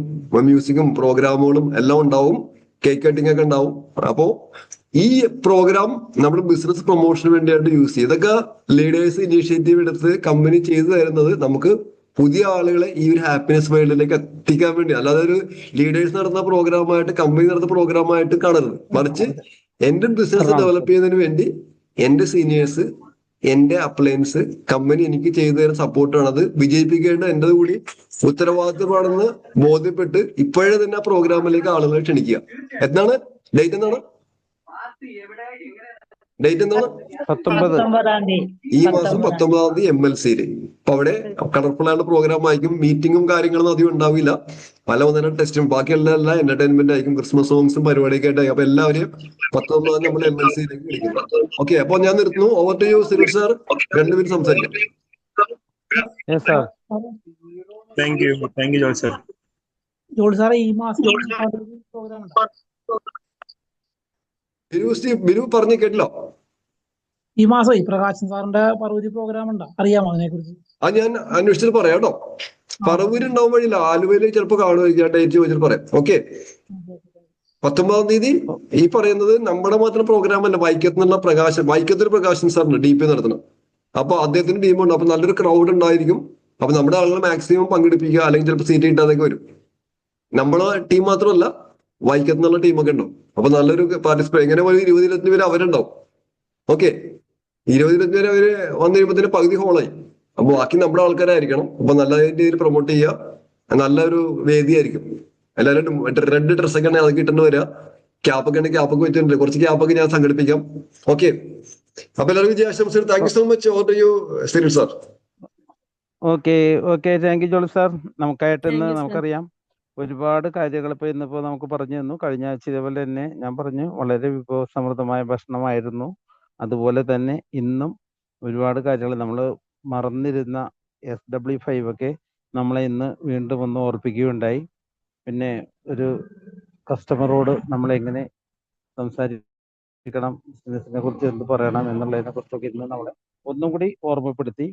മ്യൂസിക്കും പ്രോഗ്രാമുകളും എല്ലാം ഉണ്ടാവും, കേക്ക് കട്ടിംഗ് ഒക്കെ ഉണ്ടാവും. അപ്പോ ഈ പ്രോഗ്രാം നമ്മൾ ബിസിനസ് പ്രൊമോഷന് വേണ്ടിയായിട്ട് യൂസ് ചെയ്യും. ഇതൊക്കെ ലീഡേഴ്സ് ഇനീഷ്യേറ്റീവ് എടുത്ത് കമ്പനി ചെയ്തു തരുന്നത് നമുക്ക് പുതിയ ആളുകളെ ഈ ഒരു ഹാപ്പിനെസ് വേൾഡിലേക്ക് എത്തിക്കാൻ വേണ്ടി, അല്ലാതെ ഒരു ലീഡേഴ്സ് നടന്ന പ്രോഗ്രാമായിട്ട് കമ്പനി നടന്ന പ്രോഗ്രാമായിട്ട് കാണരുത്. മറിച്ച് എന്റെ ബിസിനസ് ഡെവലപ്പ് ചെയ്യുന്നതിന് വേണ്ടി എന്റെ സീനിയേഴ്സ്, എന്റെ അപ്ലയൻസ്, കമ്പനി എനിക്ക് ചെയ്തു തരുന്ന സപ്പോർട്ടാണ്. അത് വിജയിപ്പിക്കേണ്ട എന്റെ കൂടി ഉത്തരവാദിത്തമാണെന്ന് ബോധ്യപ്പെട്ട് ഇപ്പോഴേ തന്നെ ആ പ്രോഗ്രാമിലേക്ക് ആളുകളെ ക്ഷണിക്കുക. എന്താണ് ഡേറ്റ്? എന്താണ് ഡേറ്റ്? എന്താണ്? 19 ഈ മാസം 19 MLC-യിൽ. അപ്പൊ അവിടെ കളർഫുൾ ആയിട്ടുള്ള പ്രോഗ്രാം ആയിരിക്കും. മീറ്റിങ്ങും കാര്യങ്ങളൊന്നും അധികം ഉണ്ടാവില്ല. പല മുതലും ടെസ്റ്റും ബാക്കിയുള്ള എന്റർടൈൻമെന്റ് ആയിരിക്കും. ക്രിസ്മസ് സോങ്സും പരിപാടിയൊക്കെ ആയിട്ട്. അപ്പൊ എല്ലാവരെയും 19 നമ്മൾ MLC-യിലേക്ക് വിളിക്കുന്നു. ഓക്കെ, അപ്പൊ ഞാൻ നിർത്തുന്നു. Over to you Cyril sir. 2 മിനിറ്റ് സംസാരിക്കാം. Thank you Joel sir. Joel സാറേ, ഈ മാസം പ്രോഗ്രാം ബിനു പറഞ്ഞു കേട്ടില്ലോ? ഈ മാസം പ്രകാശൻ സാറിന്റെ പറവൂരി പ്രോഗ്രാം ഉണ്ടോ? അറിയാമോ അതിനെ കുറിച്ച്? അത് ഞാൻ അന്വേഷിച്ചിട്ട് പറയാം കേട്ടോ. പറവൂര് ഉണ്ടാവും വഴിയില്ല, ആലുവയിൽ ചിലപ്പോ കാണുമായിരിക്കും. ഡേറ്റ് ചോദിച്ചിട്ട് പറയാം. ഓക്കെ, 19-ാം തീയതി ഈ പറയുന്നത് നമ്മുടെ മാത്രം പ്രോഗ്രാം അല്ല. വൈക്കത്തുനിന്നുള്ള വൈക്കത്തൊരു പ്രകാശൻ സാറിന് DP നടത്തണം. അപ്പൊ അദ്ദേഹത്തിന് ടീമുണ്ട്. അപ്പൊ നല്ലൊരു ക്രൗഡ് ഉണ്ടായിരിക്കും. അപ്പൊ നമ്മുടെ ആളുകൾ മാക്സിമം പങ്കെടുപ്പിക്കുക. അല്ലെങ്കിൽ ചിലപ്പോൾ സീറ്റ് കിട്ടാതൊക്കെ വരും. നമ്മളെ ടീം മാത്രമല്ല, വൈക്കത്തുനിന്നുള്ള ടീമൊക്കെ ഉണ്ടാവും. അപ്പൊ നല്ലൊരു പാർട്ടിസിപ്പേറ്റ്. ഇങ്ങനെ ഒരു 20-25 പേര് അവരുണ്ടാവും. ഓക്കെ, 20-25 പേര് അവര് വന്നു കഴിയുമ്പോൾ പകുതി ഹോളായി. അപ്പൊ ബാക്കി നമ്മുടെ ആൾക്കാരായിരിക്കണം. അപ്പൊ നല്ല രീതിയിൽ പ്രൊമോട്ട് ചെയ്യുക. നല്ലൊരു വേദിയായിരിക്കും. എല്ലാവരും റെഡ് ഡ്രസ്സൊക്കെ ആണെങ്കിൽ അതൊക്കെ ഇട്ടുകൊണ്ട് വരിക. ക്യാപ്പൊക്കെ ഉണ്ടെങ്കിൽ ക്യാപ്പൊക്കെ വെച്ചിട്ടുണ്ട്. കുറച്ച് ക്യാപ്പൊക്കെ ഞാൻ സംഘടിപ്പിക്കാം. ഓക്കെ, അപ്പൊ എല്ലാവർക്കും വിജയാശംസകൾ. Thank you so much. Over to you Cyril sir. Okay, thank you Jolly sir. നമുക്കറിയാം ഒരുപാട് കാര്യങ്ങൾ ഇന്നിപ്പോ നമുക്ക് പറഞ്ഞു തന്നു. കഴിഞ്ഞ ആഴ്ച ഇതേപോലെ തന്നെ ഞാൻ പറഞ്ഞു, വളരെ വിഭവസമൃദ്ധമായ ഭക്ഷണമായിരുന്നു. അതുപോലെ തന്നെ ഇന്നും ഒരുപാട് കാര്യങ്ങൾ നമ്മൾ മറന്നിരുന്ന SW5 ഒക്കെ നമ്മളെ ഇന്ന് വീണ്ടും ഒന്ന് ഓർപ്പിക്കുകയുണ്ടായി. പിന്നെ ഒരു കസ്റ്റമറോട് നമ്മൾ എങ്ങനെ സംസാരിക്കണം, ബിസിനസിനെ കുറിച്ച് എന്ത് പറയണം എന്നുള്ളതിനെ കുറിച്ചൊക്കെ ഇന്ന് നമ്മളെ ഒന്നും കൂടി ഓർമ്മപ്പെടുത്തി.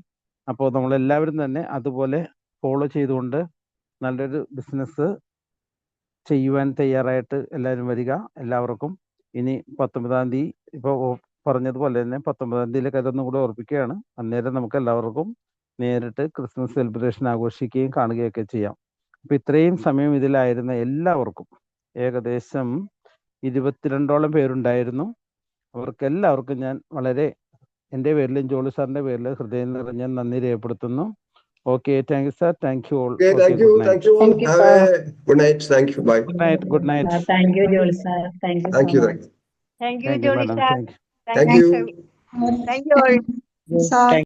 അപ്പോൾ നമ്മളെല്ലാവരും തന്നെ അതുപോലെ ഫോളോ ചെയ്തുകൊണ്ട് നല്ലൊരു ബിസിനസ് ചെയ്യുവാൻ തയ്യാറായിട്ട് എല്ലാവരും വരിക. എല്ലാവർക്കും ഇനി 19-ാം തീയതി ഇപ്പോൾ പറഞ്ഞതുപോലെ തന്നെ 19-ാം തീയതിയിലെ കാര്യം കൂടെ ഓർപ്പിക്കുകയാണ്. അന്നേരം നമുക്ക് എല്ലാവർക്കും നേരിട്ട് ക്രിസ്മസ് സെലിബ്രേഷൻ ആഘോഷിക്കുകയും കാണുകയൊക്കെ ചെയ്യാം. അപ്പൊ ഇത്രയും സമയം ഇതിലായിരുന്ന എല്ലാവർക്കും, ഏകദേശം 22ഓളം പേരുണ്ടായിരുന്നു. അവർക്ക് എല്ലാവർക്കും ഞാൻ വളരെ എൻ്റെ പേരിലും ജോളി സാറിന്റെ പേരിലും ഹൃദയം നിറഞ്ഞ നന്ദി രേഖപ്പെടുത്തുന്നു. Okay, thank you, sir. Thank you all. Okay, thank you all. Have a good night. Thank you. Bye. Good night. Thank you, Joel sir. Thank you so much. Thank you, Jolly sir. Thank you. Thank you all.